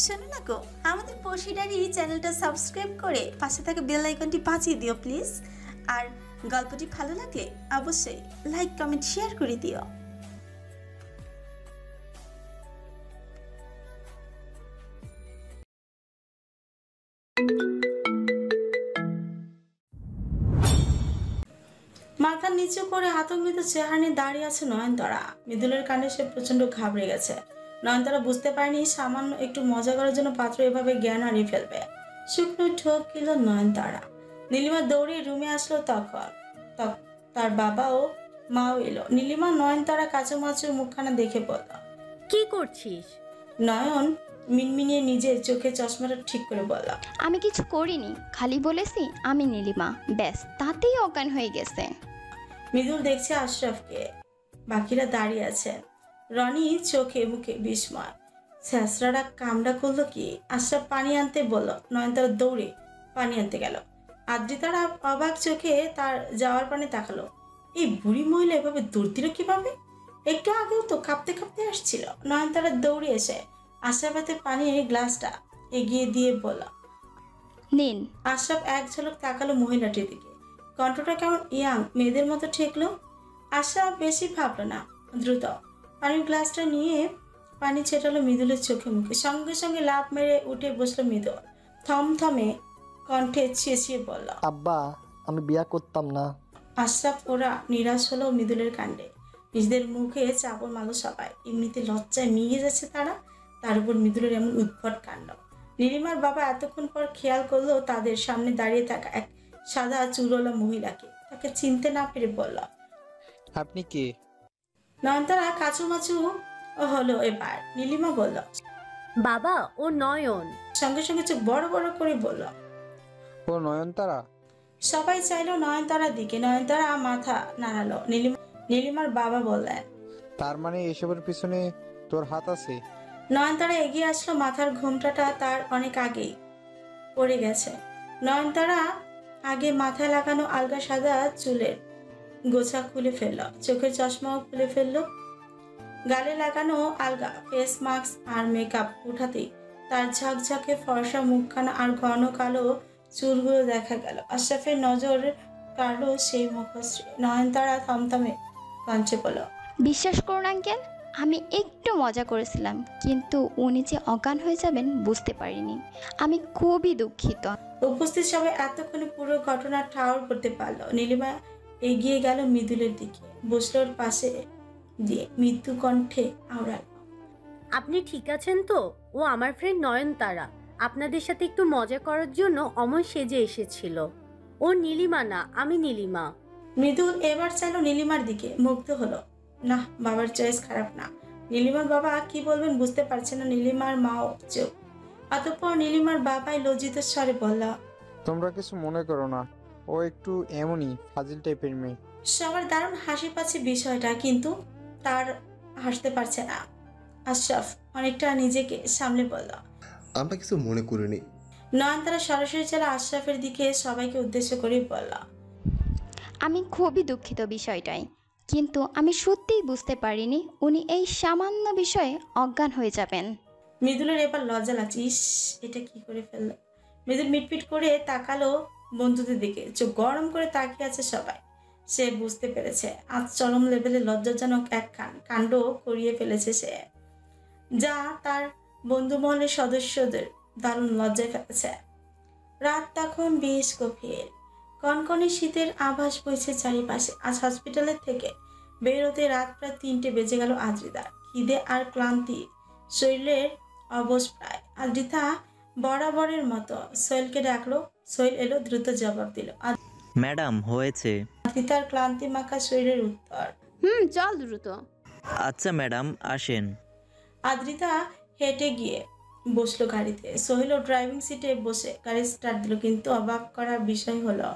শোনো না গো, আমাদের পশি ডায়েরি চ্যানেলটা সাবস্ক্রাইব করে পাশে থাকা বেল আইকনটি বাজিয়ে দিও প্লিজ। আর গল্পটি ভালো লাগলে অবশ্যই লাইক কমেন্ট শেয়ার করে দিও। মাথা নিচু করে আতঙ্কিত চেহারা নিয়ে দাঁড়িয়ে আছে নয়নতারা। মৃদুলের কাণ্ডে সে প্রচন্ড ঘাবড়ে গেছে। নয়নতারা বুঝতে পারেনি সামান্য একটু মজা করার জন্য পাত্র এভাবে জ্ঞান হারিয়ে ফেলবে। শুকনো ঠোক কিল নয়নতারা। নীলিমা দৌড়িয়ে রুমে আসলো। তখন তার বাবা ও মাও এলো। নীলিমা নয়নতারা কাচুমাচু মুখখানা দেখে বলল, কি করছিস? নয়ন মিনমিনিয়ে নিজের চোখে চশমাটা ঠিক করে বলল, আমি কিছু করিনি, খালি বলেছি আমি নীলিমা, ব্যাস তাতেই অজ্ঞান হয়ে গেছে। মৃদুল দেখছে আশরাফকে, বাকিরা দাঁড়িয়ে আছেন। রনি চোখে মুখে বিস্ময়। ছেঁচড়ারা কামড়া করলো কি? আশরাফ পানি আনতে বলল। নয়নতারা দৌড়ে পানি আনতে গেল। আদ্রিতারা অবাক চোখে তার যাওয়ার পানে তাকালো। এই বুড়ি মহিলা এভাবে দৌড় দিল কিভাবে? একটু আগেও তো কাঁপতে কাঁপতে আসছিল। নয়নতারা দৌড়ে এসে আশরাফের পানির গ্লাসটা এগিয়ে দিয়ে বলল, নিন। আশরাফ এক ঝলক তাকালো মহিলাটির দিকে। কণ্ঠটা কেমন ইয়াং মেয়েদের মতো ঠেকলো। আশরাফ বেশি ভাবলো না, দ্রুত পানির গ্লাসটা নিয়ে পানি ছেটালো মৃদুলের চোখে মুখে। সঙ্গে সঙ্গে লাফ মেরে উঠে বসলো মৃদুল। থমথমে কণ্ঠে চেঁচিয়ে বলল, আব্বা আমি বিয়া করতাম না। আশরাফ ওরা নিরাশ হলো মৃদুলের কাণ্ডে। নিজেদের মুখে চাপড় মারল সবাই। এমনিতে লজ্জায় মিয়ে যাচ্ছে তারা, তার উপর মৃদুলের এমন উদ্ভট কাণ্ড। নীলিমার বাবা এতক্ষণ পর খেয়াল করলো তাদের সামনে দাঁড়িয়ে থাকা এক সাদা চুলওয়ালা মহিলাকে। তাকে চিনতে না পেরে বলল, আপনি কে? নয়নতারা কাচুমাচু হলো এবার। নীলিমা বলল, বাবা ও নয়ন। সঙ্গে সঙ্গে চোখ বড় বড় করে বলল, ও নয়নতারা। সবাই চাইলো নয়নতারার দিকে। নয়নতারা মাথা নাড়ালো। নীলিমার বাবা বললেন, তার মানে এসবের পিছনে তোর হাত আছে? নয়নতারা এগিয়ে আসলো। মাথার ঘোমটাটা তার অনেক আগেই পড়ে গেছে। নয়নতারা আগে মাথায় লাগানো আলগা সাদা চুলের গোছা খুলে ফেললো, চোখের চশমাও খুলে ফেললো। গালে লাগানো আলগা ফেস মাস্ক আর মেকআপ উঠাতেই তার ঝকঝকে ফর্সা মুখখানা আর ঘন কালো চুলগুলো দেখা গেল। আশরাফের নজর কাড়লো সেই মুখশ্রী। নয়নতারা থমথমে কঞ্চে বলল, বিশ্বাস করুন আঙ্কেল, আমি একটু মজা করেছিলাম, কিন্তু উনি যে অজ্ঞান হয়ে যাবেন বুঝতে পারিনি। আমি খুবই দুঃখিত। উপস্থিত সবাই এতক্ষণে পুরো ঘটনা ঠাউর করতে পারলো। নীলিমা এগিয়ে গেল মৃদুলের দিকে, বসলোর পাশে দিয়ে মৃত্যু কণ্ঠে আওড়াল, আপনি ঠিক আছেন তো? ও আমার ফ্রেন্ড নয়নতারা, আপনাদের সাথে একটু মজা করার জন্য অমন সেজে এসেছিল। ও নীলিমা না, আমি নীলিমা। মৃদুল এবার চাইলো নীলিমার দিকে। মুগ্ধ হলো। না, বাবার চয়েস খারাপ না। নীলিমার বাবা কি বলবেন বুঝতে পারছে না। নীলিমার মাও চুপ। অতঃপর নীলিমার বাবাই লজ্জিত স্বরে বলল, তোমরা কিছু মনে করো না, ও একটু এমনই ফাজিল টাইপের মেয়ে। সবার দারুণ হাসি পাচ্ছে বিষয়টা, কিন্তু তার হাসতে পারছে না। আশরাফ অনেকটা নিজেকে সামলে বলল, আমরা কিছু মনে করিনি। নয়নতারা সরাসরি চলে আশরাফের দিকে, সবাইকে উদ্দেশ্য করে বলল, আমি খুবই দুঃখিত বিষয়টাই, কিন্তু আমি সত্যিই বুঝতে পারিনি উনি এই সামান্য বিষয়ে অজ্ঞান হয়ে যাবেন। মৃদুলের এবার লজ্জা লাগছে। ইস, এটা কি করে ফেললো। মৃদুল মিটমিট করে তাকালো বন্ধুদের দিকে। চোখ গরম করে তাকিয়ে আছে সবাই। সে বুঝতে পেরেছে আজ চরম লেভেলে লজ্জাজনক এক কাণ্ড করিয়ে ফেলেছে সে, যা তার বন্ধু মহলের সদস্যদের দারুণ লজ্জায় ফেলেছে। রাত তখন বেশ গভীর। কনকনে শীতের আভাস বইছে চারিপাশে। আজ হসপিটালের থেকে বেরোতে রাত প্রায় 3টে বেজে গেল আদ্রিতার। খিদে আর ক্লান্তি শরীরের অবশ প্রায়। আদ্রিতা বরাবরের মতো সোহেলকে ডাকলো। সোহেল এলো, দ্রুত জবাব দিল। ম্যাডাম হয়েছে। আদ্রিতার ক্লান্তি মাখা শরীরের উত্তর, চল দ্রুত। আচ্ছা ম্যাডাম আসেন। আদ্রিতা হেঁটে গিয়ে বসলো গাড়িতে। সোহেলও ড্রাইভিং সিটে বসে গাড়ি স্টার্ট দিল, কিন্তু অবাক করার বিষয় হলো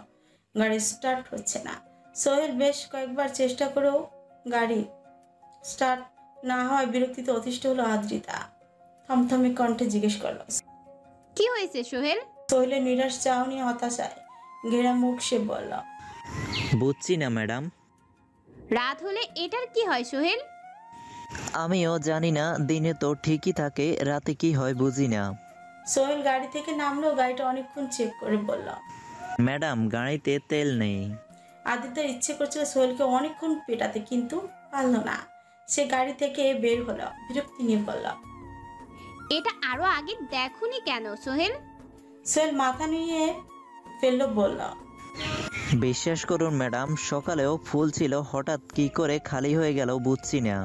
গাড়ি স্টার্ট হচ্ছে না। সোহেল বেশ কয়েকবার চেষ্টা করেও গাড়ি স্টার্ট না হয় বিরক্তিতে অতিষ্ঠ হলো আদ্রিতা। থমথমে কণ্ঠে জিজ্ঞেস করলো, কি হয়েছে সোহেল? সোহেলের নিরাশ চাউনি হতাশায় ঘেরা মুখ সে বলল, বুঝছি না ম্যাডাম। রাত হলে এটার কি হয় সোহেল? আমিও জানি না, দিনে তো ঠিকই থাকে, রাতে কি হয় বুঝি না। সোহেল গাড়ি থেকে নামলো, গাড়িটা অনেকক্ষণ চেক করে বলল। ম্যাডাম গাড়িতে তেল নেই। আদিত্যর ইচ্ছে করছিল সোহেলকে অনেকক্ষণ পেটাতে, কিন্তু পারল না। সে গাড়ি থেকে বের হলো, বিরক্তি নিয়ে বলল। এটা আরো আগে দেখোনি কেন সোহেল? সোহেল মাথা নিয়ে ফেললো, বলল। বিশ্বাস করুন ম্যাডাম, সকালেও ফুল ছিল, হঠাৎ কি করে খালি হয়ে গেল বুঝছি না।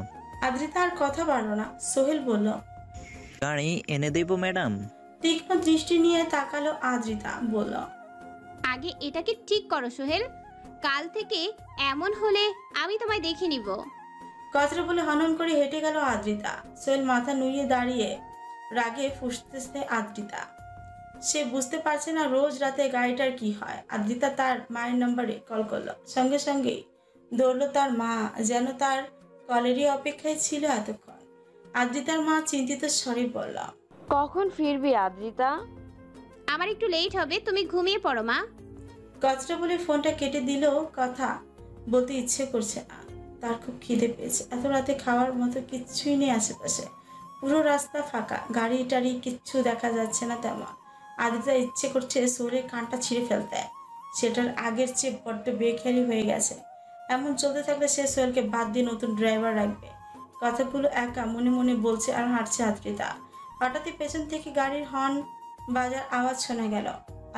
আদ্রিতা আর কথা বাড়ল না। সোহেল বলল। গাড়ি এনে দেব ম্যাডাম। তীক্ষ্ণ দৃষ্টি নিয়ে তাকালো আদ্রিতা, বলল। আগে এটাকে ঠিক করো সোহেল, কাল থেকে এমন হলে আমি তোমায় দেখে নিব। কথাটা বলে হনন করে হেঁটে গেল আদ্রিতা। সোহেল মাথা নুইয়ে দাঁড়িয়ে রাগে ফুঁসতেছে আদ্রিতা। সে বুঝতে পারছে না রোজ রাতে গাড়িটার কি হয়। আদ্রিতা তার মায়ের নম্বরে কল করলো, সঙ্গে সঙ্গেই দৌড়লো তার মা, যেন তার কলেরই অপেক্ষায় ছিল এতক্ষণ। আদ্রিতার মা চিন্তিত স্বরে বলল। কখন ফিরবি আদ্রিতা? আমার একটু লেট হবে, তুমি ঘুমিয়ে পড়ো মা। কথাটা বলে ফোনটা কেটে দিলেও কথা বলতে ইচ্ছে করছে না। তার খুব খিদে পেয়েছে। এত রাতে খাওয়ার মতো কিচ্ছুই নেই আশেপাশে। পুরো রাস্তা ফাঁকা, গাড়ি টাড়ি কিচ্ছু দেখা যাচ্ছে না তেমন। আদিতা ইচ্ছে করছে সোহেলের কানটা ছিঁড়ে ফেলতে। সেটার আগের চেয়ে বড্ড বেখেয়ালি হয়ে গেছে। এমন চলতে থাকলে সে সোহেলকে বাদ দিয়ে নতুন ড্রাইভার রাখবে। কথাগুলো একা মনে মনে বলছে আর হাঁটছে আদ্রিতা। হঠাৎই পেছন থেকে গাড়ির হর্ন বাজার আওয়াজ শোনা গেল।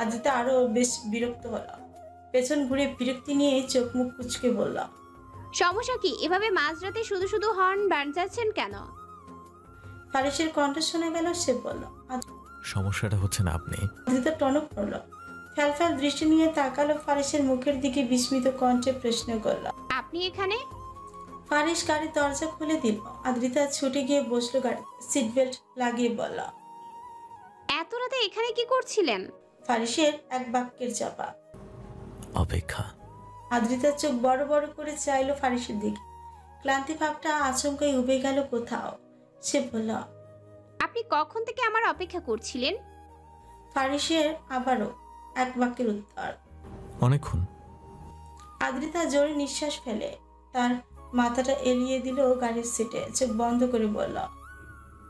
আদ্রিতা আরো বেশ বিরক্ত হলো। পেছন ঘুরে বিরক্তি নিয়ে চোখ মুখ কুচকে বলল। সমস্যা কি? এভাবে মাঝরাতে শুধু শুধু হর্ন বাজাচ্ছেন কেন? ফারিসের কণ্ঠ শোনা গেল। সে বলল। সমস্যাটা হচ্ছে না আপনি। আদ্রিতা টনক পড়ল। ফ্যালফ্যাল দৃষ্টি নিয়ে তাকালো ফারিসের মুখের দিকে, বিস্মিত কণ্ঠে প্রশ্ন করল। আপনি এখানে? ফারিস গাড়ির দরজা খুলে দিল। আদ্রিতা ছুটে গিয়ে বসলো গাড়িতে, সিট বেল্ট লাগিয়ে বলল। এত রাতে এখানে কি করছিলেন? ফারিসের এক বাক্যের জবাব। অপেক্ষা। আদ্রিতার চোখ বড় বড় করে চাইলো ফারিসের দিকে। ক্লান্তি ভাবটা আচমকাই উবে গেল কোথাও। সে বলল। আপনি কখন থেকে আমার অপেক্ষা করছিলেন? ফারিসের আবারও এক বাক্যের উত্তর। অনেকক্ষণ। আদ্রিতা জোরে নিঃশ্বাস ফেলে তার মাথাটা এলিয়ে দিল গাড়ির সিটে, চোখ বন্ধ করে বলল।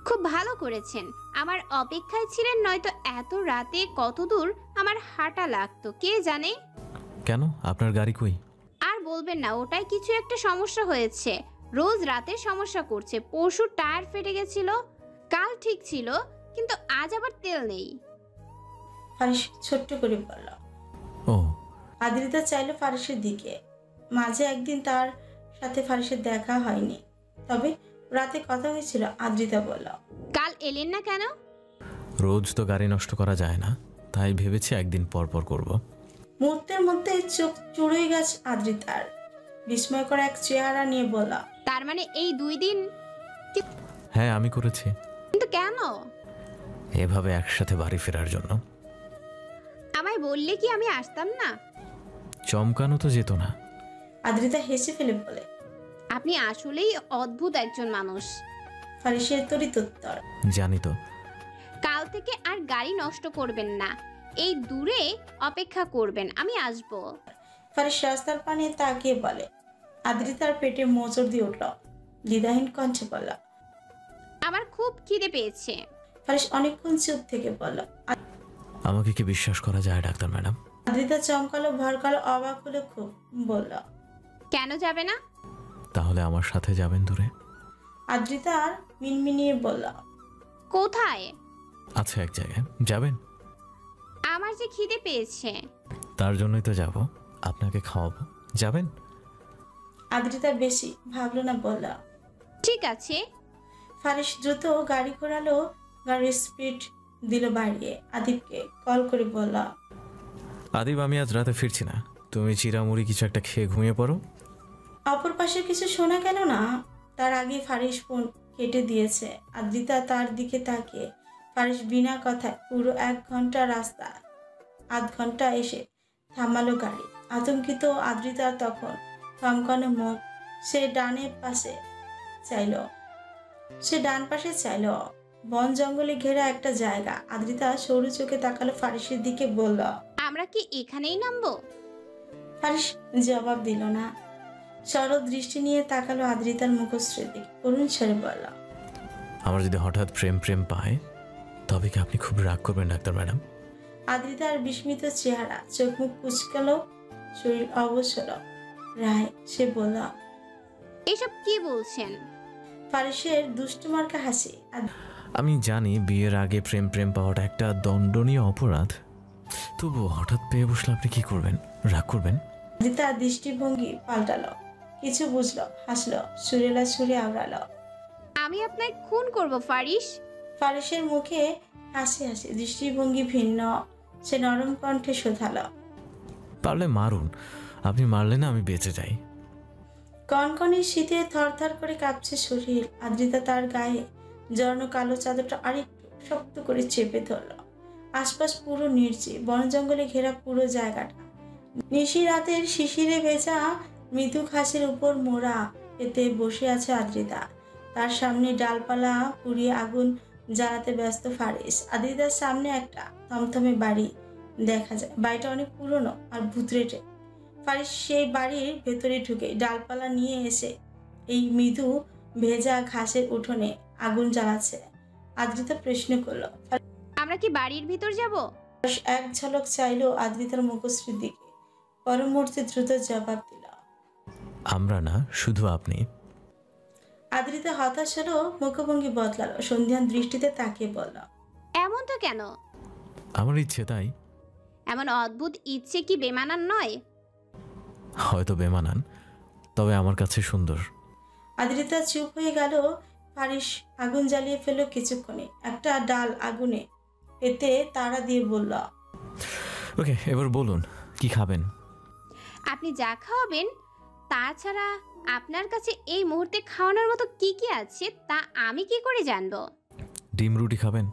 খুব ভালো করেছেন, আমার অপেক্ষায় ছিলেন, নয়তো এত রাতে কত দূর আমার হাঁটা লাগতো কে জানে। কেন, আপনার গাড়ি কই? আর বলবেন না, ওটাই কিছু একটা সমস্যা হয়েছে। রোজ রাতে সমস্যা করছে। পরশু টায়ার ফেটে গেছিল, কাল ঠিক ছিল, কিন্তু আজ আবার তেল নেই। ফারিস ছোট্ট করে বলল। ও। আদ্রিতা চাইলো ফারিসের দিকে। মাঝে একদিন তার সাথে ফারিসের দেখা হয়নি, তবে রাতে কথা হয়েছিল। আদ্রিতা বলল। কাল এলেন না কেন? রোজ তো গাড়ি নষ্ট করা যায় না, তাই ভেবেছি একদিন পর পর করব। মুহূর্তের মধ্যে চোখ চুড়োই গেছে আদ্রিতার। বিস্ময়কর এক চেহারা নিয়ে বলল। তার মানে এই 2 দিন? হ্যাঁ, আমি করেছি। কিন্তু কেন? এভাবে একসাথে বাড়ি ফেরার জন্য। আমায় বললে কি আমি আসতাম না? চমকানো তো যেত না। আদ্রিতা হেসে ফেলে বলে। আপনি আসলেই অদ্ভুত একজন মানুষ। ফারিসের তড়িৎ উত্তর। জানি তো। কাল থেকে আর গাড়ি নষ্ট করবেন না, এই দূরে অপেক্ষা করবেন, আমি আসব। ফারিস রাস্তার পানে তাকিয়ে বলে। আদ্রিতার পেটে মোচড় দিয়ে উঠল। দ্বিধাহীন কণ্ঠে বলল। আমার খুব খিদে পেয়েছে। ফারিস অনেকক্ষণ চুপ থেকে বলল। আমাকে কি বিশ্বাস করা যায় ডাক্তার ম্যাডাম? আদ্রিতা চমকালো, ভরকালো, অবাক হলো খুব। বলল। কেন যাবে না? তাহলে আমার সাথে যাবেন দূরে? আদ্রিতা আর মিনমিনিয়ে বলল। কোথায়? আচ্ছা, এক জায়গায় যাবেন। আমার যে খিদে পেয়েছে। তার জন্যই তো যাব, আপনাকে খাওয়াবো, যাবেন? আদ্রিতা বেশি ভাবলো না, বলল। ঠিক আছে। ফারিস দ্রুত গাড়ি ঘোরালো, গাড়ির স্পিড দিল বাড়িয়ে। আদিবকে কল করে বলল। আদিব, আমি আজ রাতে ফিরছি না, তুমি চিরামুড়ি কিছু একটা খেয়ে ঘুমিয়ে পড়ো। অপর পাশে কিছু শোনা গেল না। তার আগে ফারিস ফোন কেটে দিয়েছে। আদ্রিতা তার দিকে তাকিয়ে। ফারিস বিনা কথায় পুরো 1 ঘন্টা রাস্তা, 8 ঘন্টা এসে থামালো গাড়ি। আতঙ্কিত আদ্রিতা তখন থমকানো মুখ। সে ডান পাশে চাইল। বন জঙ্গলে ঘেরা একটা জায়গা। আদ্রিতা সরু চোখে তাকালো ফারিসের দিকে, বলল। আমরা কি এখানেই নামবো? ফারিস জবাব দিল না। সরল দৃষ্টি নিয়ে তাকালো আদ্রিতার মুখশ্রীর দিকে, করুণ স্বরে বলল, আমার যদি হঠাৎ প্রেম প্রেম পায় তবে কি আপনি খুব রাগ করবেন ডাক্তার ম্যাডাম? আদ্রিতার বিস্মিত চেহারা, চোখ মুখ কুচকালো, শরীর অবসর রায়। সে বলল, এসব কি বলছেন? ফারিসের দুষ্টুমার্কা হাসি। আমি জানি বিয়ের আগে প্রেম প্রেম পাওয়াটা একটা দণ্ডনীয় অপরাধ, তবু হঠাৎ পেয়ে বসলে আপনি কি করবেন? রাগ করবেন? আদ্রিতার দৃষ্টিভঙ্গি পাল্টালো, কিছু বুঝলো, হাসলো, সুরেলা সুরে আওড়ালো, আমি আপনার খুন করব ফারিস। ফারিসের মুখে হাসি হাসি, দৃষ্টিভঙ্গি ভিন্ন। সে নরম কণ্ঠে শোধালো, পারলে মারুন, আপনি মারলে না আমি বেঁচে যাই। কনকনে শীতে থরথর করে কাঁপছে শরীর। আদ্রিতা তার গায়ে জড়ানো কালো চাদরটা আরেকটু শক্ত করে চেপে ধরল। আশপাশ পুরো নির্জীব, বন জঙ্গলে ঘেরা পুরো জায়গাটা। নিশি রাতের শিশিরে ভেজা মৃদু ঘাসের উপর মোড়া পেতে বসে আছে আদ্রিতা। তার সামনে ডালপালা পুড়িয়ে আগুন জ্বালাতে ব্যস্ত ফারিস। আদ্রিতার সামনে একটা থমথমে বাড়ি দেখা যায়। বাড়িটা অনেক পুরনো আর ভূতরেটে। ফারিস সেই বাড়ির ভেতরে ঢুকে ডালপালা নিয়ে এসে এই মৃদু ভেজা ঘাসের উঠোনে আগুন জ্বালাচ্ছে। আদ্রিতা প্রশ্ন করলো। আমরা কি বাড়ির ভিতর যাব? ফারিস এক ঝলক চাইলো আদ্রিতার মুখশ্রীর দিকে, পর মুহূর্তে দ্রুত জবাব দিল, আমরা না, শুধু আপনি। আদ্রিতা হতাশ হলো, মুখভঙ্গি বদলালো, সন্ধ্যান দৃষ্টিতে তাকিয়ে বলল, এমনটা কেন? আমার ইচ্ছে তাই। এমন অদ্ভুত ইচ্ছে কি বেমানান নয়? হয়তো বেমানান, তবে আমার কাছে সুন্দর। আদ্রিতা চুপ হয়ে গেল। ফারিস আগুন জ্বালিয়ে ফেললো কিছুক্ষণে, একটা ডাল আগুনে এতে তাড়া দিয়ে বলল, ওকে, এবার বলুন কি খাবেন? আপনি যা খাওয়াবেন। তাছাড়া আপনার কাছে এই মুহূর্তে খাওয়ানোর মতো কি কি আছে তা আমি কি করে জানবো? ডিম রুটি খাবেন?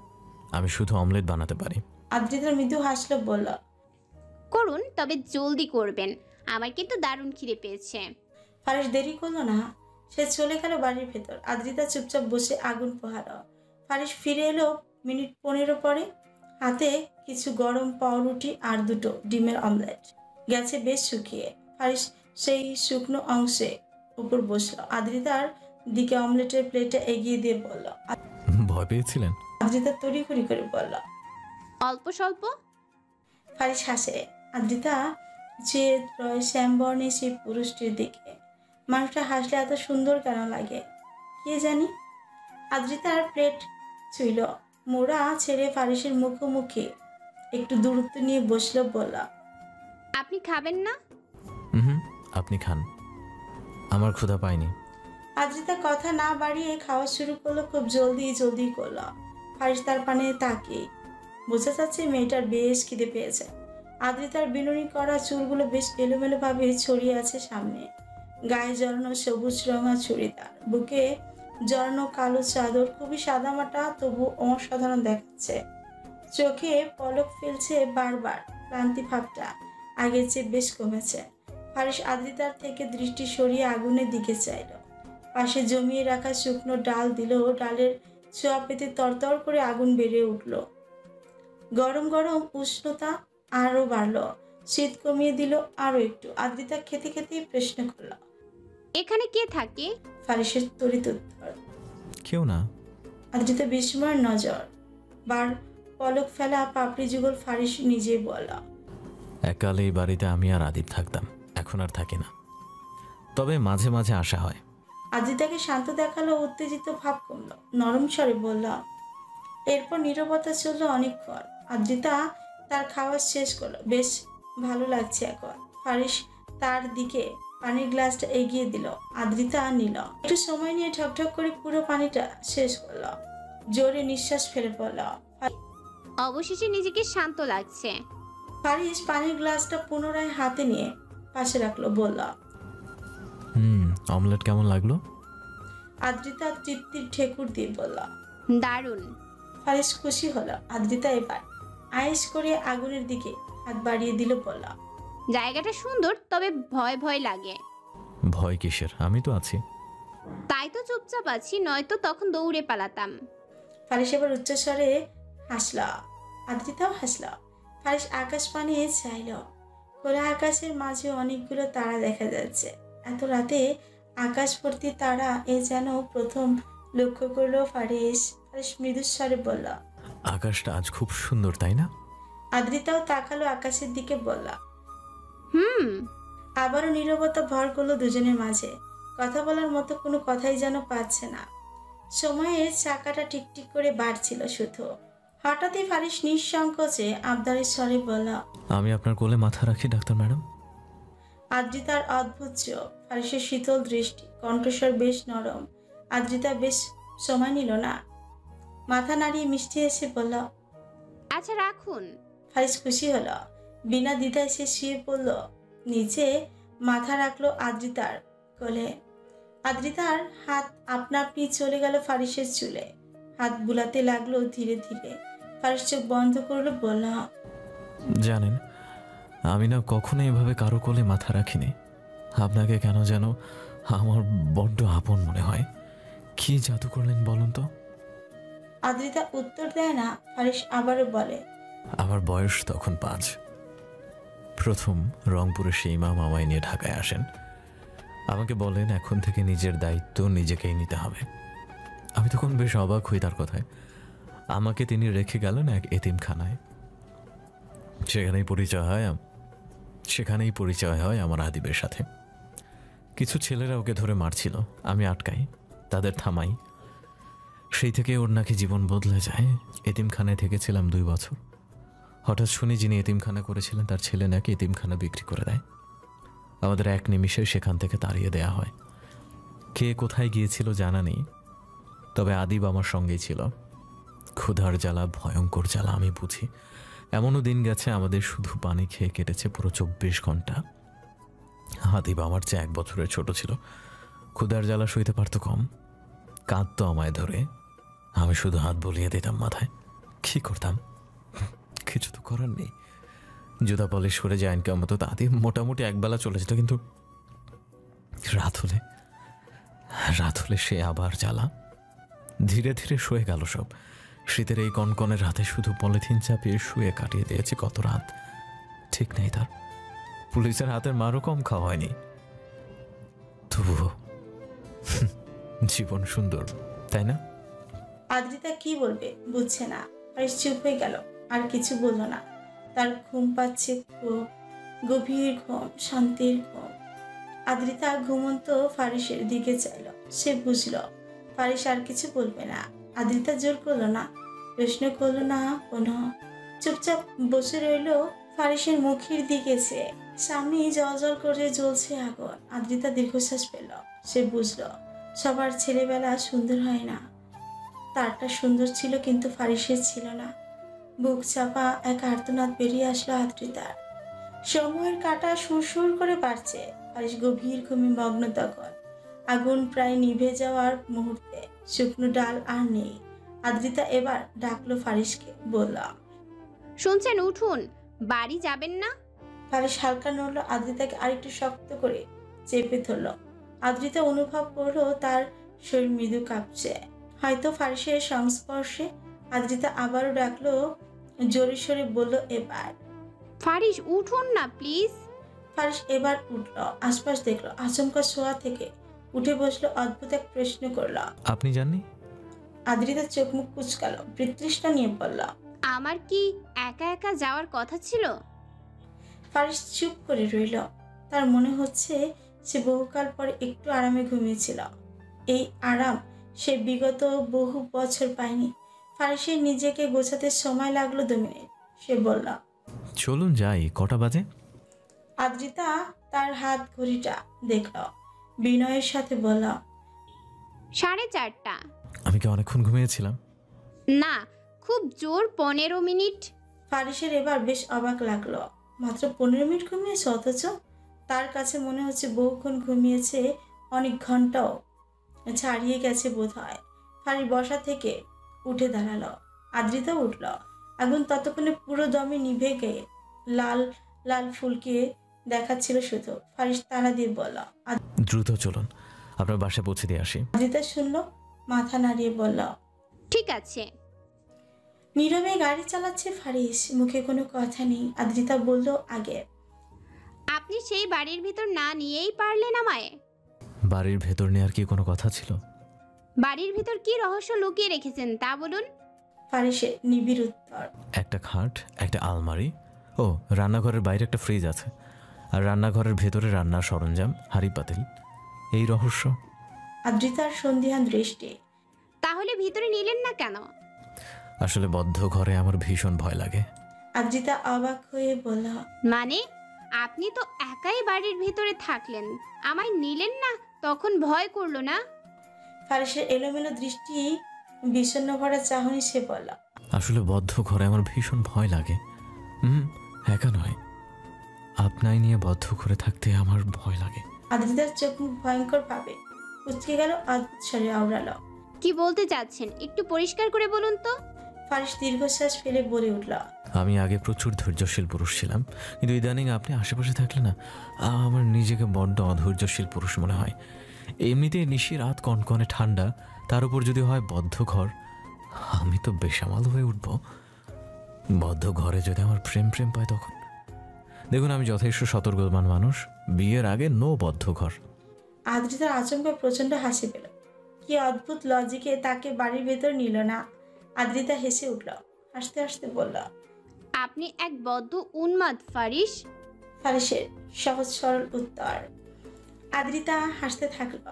আমি শুধু অমলেট বানাতে পারি। আদ্রিতার মৃদু হাসলো, বলল, করুন, তবে জলদি করবেন, আমার কিন্তু দারুণ খিদে পেয়েছে। ফারিস দেরি করলো না, সে চলে গেল বাড়ির ভেতর। আদ্রিতা চুপচাপ বসে আগুন পোহালো। ফারিস ফিরে এলো মিনিট 15 পরে, হাতে কিছু গরম পাউরুটি আর দুটো ডিমের অমলেট। গেছে বেশ শুকিয়ে। ফারিস সেই শুকনো অংশে উপর বসলো। আদ্রিতার দিকে অমলেটের প্লেটটা এগিয়ে দিয়ে বলল। ভয় পেয়েছিলেন? আদ্রিতা তড়িঘড়ি করে বলল, অল্প স্বল্প। ফারিস হাসে। আদ্রিতা চেয়ে রয় শ্যামবর্ণে সেই পুরুষটির দিকে। মানুষটা হাসলে এত সুন্দর কেন লাগে কে জানি। আদ্রিতার প্লেট ছুঁইল, মোড়া ছেড়ে ফারিসের মুখোমুখি একটু দূরত্ব নিয়ে বসলো, বলল, আপনি খাবেন না? হুম, আপনি খান, আমার ক্ষুধা পায়নি। আদ্রিতা কথা না বাড়িয়ে খাওয়া শুরু করলো, খুব জলদি করলো। ফারিস তার পানে তাকিয়ে বোঝা যাচ্ছে মেয়েটার বেশ খিদে পেয়েছে। আদ্রিতার বিনুনি করা চুলগুলো বেশ এলোমেলো ভাবে ছড়িয়ে আছে সামনে। গায়ে জড়ানো সবুজ রঙা চুড়িদার, বুকে জড়ানো কালো চাদর খুবই সাদামাটা, তবু অসাধারণ দেখাচ্ছে। চোখে পলক ফেলছে বারবার, ক্লান্তি ভাবটা আগের চেয়ে বেশ কমেছে। ফারিস আদ্রিতার থেকে দৃষ্টি সরিয়ে আগুনের দিকে চাইল। পাশে জমিয়ে রাখা শুকনো ডাল দিল, ডালের ছোঁয়া পেতে তরতর করে আগুন বেড়ে উঠল। গরম গরম উষ্ণতা আরো বাড়লো, শীত কমিয়ে দিল আরো একটু। আদ্রিতা খেতে খেতেই প্রশ্ন করল, এখানে কে থাকে? ফারিসের তড়িৎ উত্তর, কেউ না। আদ্রিতা বিস্ময়ের নজর, বার পলক ফেলা পাপড়ি যুগল ফারিস নিজে বলা, এককালে এই বাড়িতে আমি আর আদিব থাকতাম, এখন আর থাকি না, তবে মাঝে মাঝে আসা হয়। আদ্রিতাকে শান্ত দেখালো, উত্তেজিত ভাব কমলো, নরম স্বরে বলল। এরপর নীরবতা চলল অনেকক্ষণ। আদ্রিতা তার খাওয়া শেষ করলো, বেশ ভালো লাগছে এখন। ফারিস তার দিকে পানির গ্লাসটা এগিয়ে দিল, আদ্রিতা নিল। একটু সময় নিয়ে ঠকঠক করে পুরো পানিটা শেষ করলো, জোরে নিঃশ্বাস ফেলে পড়ল। অবশেষে নিজেকে শান্ত লাগছে। ফারিস পানির গ্লাসটা পুনরায় হাতে নিয়ে পাশে রাখলো, বলল, অমলেট কেমন লাগলো? আদ্রিতা তৃপ্তির ঠেকুর দিয়ে বলল, দারুণ। ফারিস খুশি হলো। আদ্রিতা এবার আয়েশ করে আগুনের দিকে হাত বাড়িয়ে দিল, বলল, জায়গাটা সুন্দর, তবে ভয় ভয় লাগে। ভয় কিসের, আমি তো আছি। তাই তো চুপচাপ আছি, নয়তো তখন দৌড়ে পালাতাম। ফারিস এবার উচ্চস্বরে হাসল, আদ্রিতাও হাসল। ফারিস আকাশ পানে চাইল। খোলা আকাশের মাঝে অনেকগুলো তারা দেখা যাচ্ছে, এত রাতে আকাশ ভর্তি তারা এ যেন প্রথম লক্ষ্য করলো ফারিস। ফারিস মৃদুস্বরে বলল, আকাশটা আজ খুব সুন্দর, তাই না? আদ্রিতাও তাকালো আকাশের দিকে, বলল। হুম। আবারও নীরবতা ভর করলো দুজনের মাঝে। কথা বলার মতো কোনো কথাই যেন পাচ্ছে না। সময়ের চাকাটা টিকটিক করে বাড়ছিল শুধু। হঠাৎই ফারিস নিঃসংকোচে আবদারের স্বরে বলল, আমি আপনার কোলে মাথা রাখি ডাক্তার ম্যাডাম। আদ্রিতার অদ্ভুত চোখ, ফারিসের শীতল দৃষ্টি, কণ্ঠস্বর বেশ নরম। আদ্রিতা বেশ সময় নিল না, মাথা নাড়িয়ে মিষ্টি এসে বলল, আচ্ছা রাখুন। ফারিস খুশি হলো। বিনা দ্বিধায় সে শুয়ে পড়ল, নিচে মাথা রাখলো আদ্রিতার কোলে। আদ্রিতার হাত আপনা আপনি চলে গেল ফারিসের চুলে, হাত বুলাতে লাগলো ধীরে ধীরে। ফারিস চোখ বন্ধ করলো, বলল, জানেন, আমি না কখনো এভাবে কারো কোলে মাথা রাখিনি। আপনাকে কেন যেন আমার বড্ড আপন মনে হয়। কি জাদু করলেন বলুন তো? আদ্রিতা উত্তর দেয় না। ফারিস আবারও বলে, আমার বয়স তখন 5। প্রথম রংপুরে সেই মা মামাই নিয়ে ঢাকায় আসেন। আমাকে বলেন এখন থেকে নিজের দায়িত্ব নিজেকেই নিতে হবে। আমি তখন বেশ অবাক হই তার কথায়। আমাকে তিনি রেখে গেলেন এক এতিমখানায়। সেখানেই পরিচয় হয় আমার আদিবের সাথে। কিছু ছেলেরা ওকে ধরে মারছিল, আমি আটকাই, তাদের থামাই। সেই থেকে ওর নাকি জীবন বদলে যায়। এতিমখানায় থেকেছিলাম 2 বছর। হঠাৎ শুনি যিনি এতিমখানা করেছিলেন তার ছেলে নাকি এতিমখানা বিক্রি করে দেয়। আমাদের এক নিমিষে সেখান থেকে তাড়িয়ে দেয়া হয়। কে কোথায় গিয়েছিল জানা নেই, তবে আদিব আমার সঙ্গেই ছিল। ক্ষুধার জ্বালা, ভয়ঙ্কর জ্বালা আমি বুঝি। এমনও দিন গেছে আমাদের শুধু পানি খেয়ে কেটেছে পুরো 24 ঘন্টা। আদিব আমার চেয়ে 1 বছরের ছোট ছিল। ক্ষুধার জ্বালা সইতে পারত কম, কাঁদতো আমায় ধরে। আমি শুধু হাত বলিয়ে দিতাম মাথায়। কি করতাম? কিছু তো করার নেই। জুতা পলিশ করে যায় ইনকাম মতো আদিব মোটামুটি একবেলা চলে যেত। কিন্তু রাত হলে সে আবার জ্বালা। ধীরে ধীরে সয়ে গেল সব। শীতের এই কনকনের রাতে শুধু পলিথিন চাপিয়ে শুয়ে কাটিয়ে দিয়েছে কত রাত, ঠিক নেই তার। পুলিশের হাতের মারও কম খাওয়া হয়নি। তবুও জীবন সুন্দর, তাই না? আদ্রিতা কি বলবে বুঝছে না। ফারিস চুপ হয়ে গেল, আর কিছু বলল না। তার ঘুম পাচ্ছে, খুব গভীর ঘুম, শান্তির ঘুম। আদ্রিতা ঘুমন্ত ফারিসের দিকে চাইল। সে বুঝল ফারিস আর কিছু বলবে না। আদ্রিতা জোর করলো না, প্রশ্ন করলো না কোনো। চুপচাপ বসে রইল ফারিসের মুখের দিকে। সামনে জল করে জ্বলছে আগুন। আদ্রিতা দীর্ঘশ্বাস পেল। সে বুঝল সবার ছেলেবেলা সুন্দর হয় না। তারটা সুন্দর ছিল, কিন্তু ফারিসের ছিল না। বুক চাপা এক আর্তনাদ বেরিয়ে আসলো আদ্রিতার। সময়ের কাঁটা সুরসুর করে বাড়ছে। ফারিস গভীর ঘুমে মগ্ন তখন। আগুন প্রায় নিভে যাওয়ার মুহূর্তে। শুকনো ডাল আর নেই। আদ্রিতা এবার ডাকলো ফারিসকে, বলল, শুনছেন, উঠুন, বাড়ি যাবেন না? ফারিস হালকা নড়ল। আদ্রিতাকে আরেকটু শক্ত করে চেপে ধরল। আদ্রিতা অনুভব করলো তার শরীর মৃদু কাঁপছে, হয়তো ফারিসের সংস্পর্শে। আদ্রিতা আবারও ডাকলো, জোরে সরে বলল, এবার। ফারিস উঠুন না প্লিজ। ফারিস এবার উঠল, আশপাশ দেখলো। আচমকা শোয়া থেকে উঠে বসলো, অদ্ভুত এক প্রশ্ন করলো। আপনি জাননি? আদ্রিতা চোখ মুখ কুচকালো, বৃতৃষ্ণা নিয়ে বলল, আমার কি একা একা যাওয়ার কথা ছিল? ফারিস চুপ করে রইল। তার মনে হচ্ছে সে বহুকাল পরে একটু আরামে ঘুমিয়েছিল। এই আরাম সে বিগত বহু বছর পায়নি। ফারিসের নিজেকে গোছাতে সময় লাগলো 2 মিনিট। সে বলল, চলুন যাই, কটা বাজে? আদ্রিতা তার হাত ঘড়িটা দেখল, বিনয়ের সাথে বলল, 4:30। আমি কি অনেকক্ষণ ঘুমিয়েছিলাম? না, খুব জোর 15 মিনিট। ফারিসের এবার বেশ অবাক লাগলো। মাত্র 15 মিনিট ঘুমিয়েছে, অথচ তার কাছে মনে হচ্ছে বহুক্ষণ ঘুমিয়েছে, অনেক ঘন্টাও ছাড়িয়ে গেছে বোধ হয়। ফারিস বসা থেকে উঠে দাঁড়ালো। আদ্রিতা উঠল। আগুন ততক্ষণে পুরো দমে নিভে গিয়ে লাল লাল ফুলকে দেখাচ্ছিল শুধু। ফারিস তাড়া দিয়ে বলল, দ্রুত চলুন, আপনার বাসায় পৌঁছে দিয়ে আসি। আদ্রিতা শুনলো, মাথা নাড়িয়ে বলল, ঠিক আছে। নীরবে গাড়ি চালাচ্ছে ফারিস, মুখে কোনো কথা নেই। আদ্রিতা বলল, আগে। আপনি সেই বাড়ির ভিতর না নিয়েই পারলেন আমায়? বাড়ির ভেতর নেওয়ার কি কোনো কথা ছিল? বাড়ির ভিতর কি রহস্য লুকিয়ে রেখেছেন তা বলুন। ফারিসের নিবিড় উত্তর। একটা খাট, একটা আলমারি, ও রান্নাঘরের বাইরে একটা ফ্রিজ আছে, আর রান্নাঘরের ভেতরে রান্নার সরঞ্জাম, হাঁড়ি পাতিল। এই রহস্য। আদ্রিতার সন্ধিহান দৃষ্টি। তাহলে ভিতরে নিলেন না কেন? আসলে বদ্ধ ঘরে আমার ভীষণ ভয় লাগে। আদ্রিতা অবাক হয়ে বলল, মানে আপনি তো একাই বাড়ির ভিতরে থাকলেন, আমায় নিলেন না, তখন ভয় করলো না? ফারিসের এলোমেলো দৃষ্টি বিষণ্ণ ভরা চাহনি। সে বলল, আসলে বদ্ধ ঘরে আমার ভীষণ ভয় লাগে। একা নয়, আপনাই নিয়ে বদ্ধ ঘরে থাকতে আমার ভয় লাগে। আদ্রিতার চোখ মুখ ভয়ঙ্কর ভাবে কুচকে গেল, অদ্ভুত স্বরে আওড়ালো, কি বলতে চাচ্ছেন একটু পরিষ্কার করে বলুন তো। ফারিস দীর্ঘশ্বাস ফেলে বলে উঠল, আমি আগে প্রচুর ধৈর্যশীল পুরুষ ছিলাম, কিন্তু ইদানিং আপনি আশেপাশে থাকলে না, আমার নিজেকে বড্ড অধৈর্যশীল পুরুষ মনে হয়। এমনিতে নিশি রাত কনকনে ঠান্ডা, তার উপর যদি হয় বদ্ধ ঘর, আমি তো বেসামাল হয়ে উঠব। বদ্ধ ঘরে যদি আমার প্রেম পায় তখন। দেখুন, আমি যথেষ্ট সতর্কবান মানুষ, বিয়ের আগে নো বদ্ধ ঘর। আদ্রিতার আচমকা প্রচন্ড হাসি পেল। কি অদ্ভুত লজিকে তাকে বাড়ির ভেতর নিল না। আদ্রিতা হেসে উঠল, হাসতে হাসতে বলল, আপনি এক বদ্ধ উন্মাদ ফারিস। ফারিসের সহজ সরল উত্তর। আদ্রিতা হাসতে থাকল।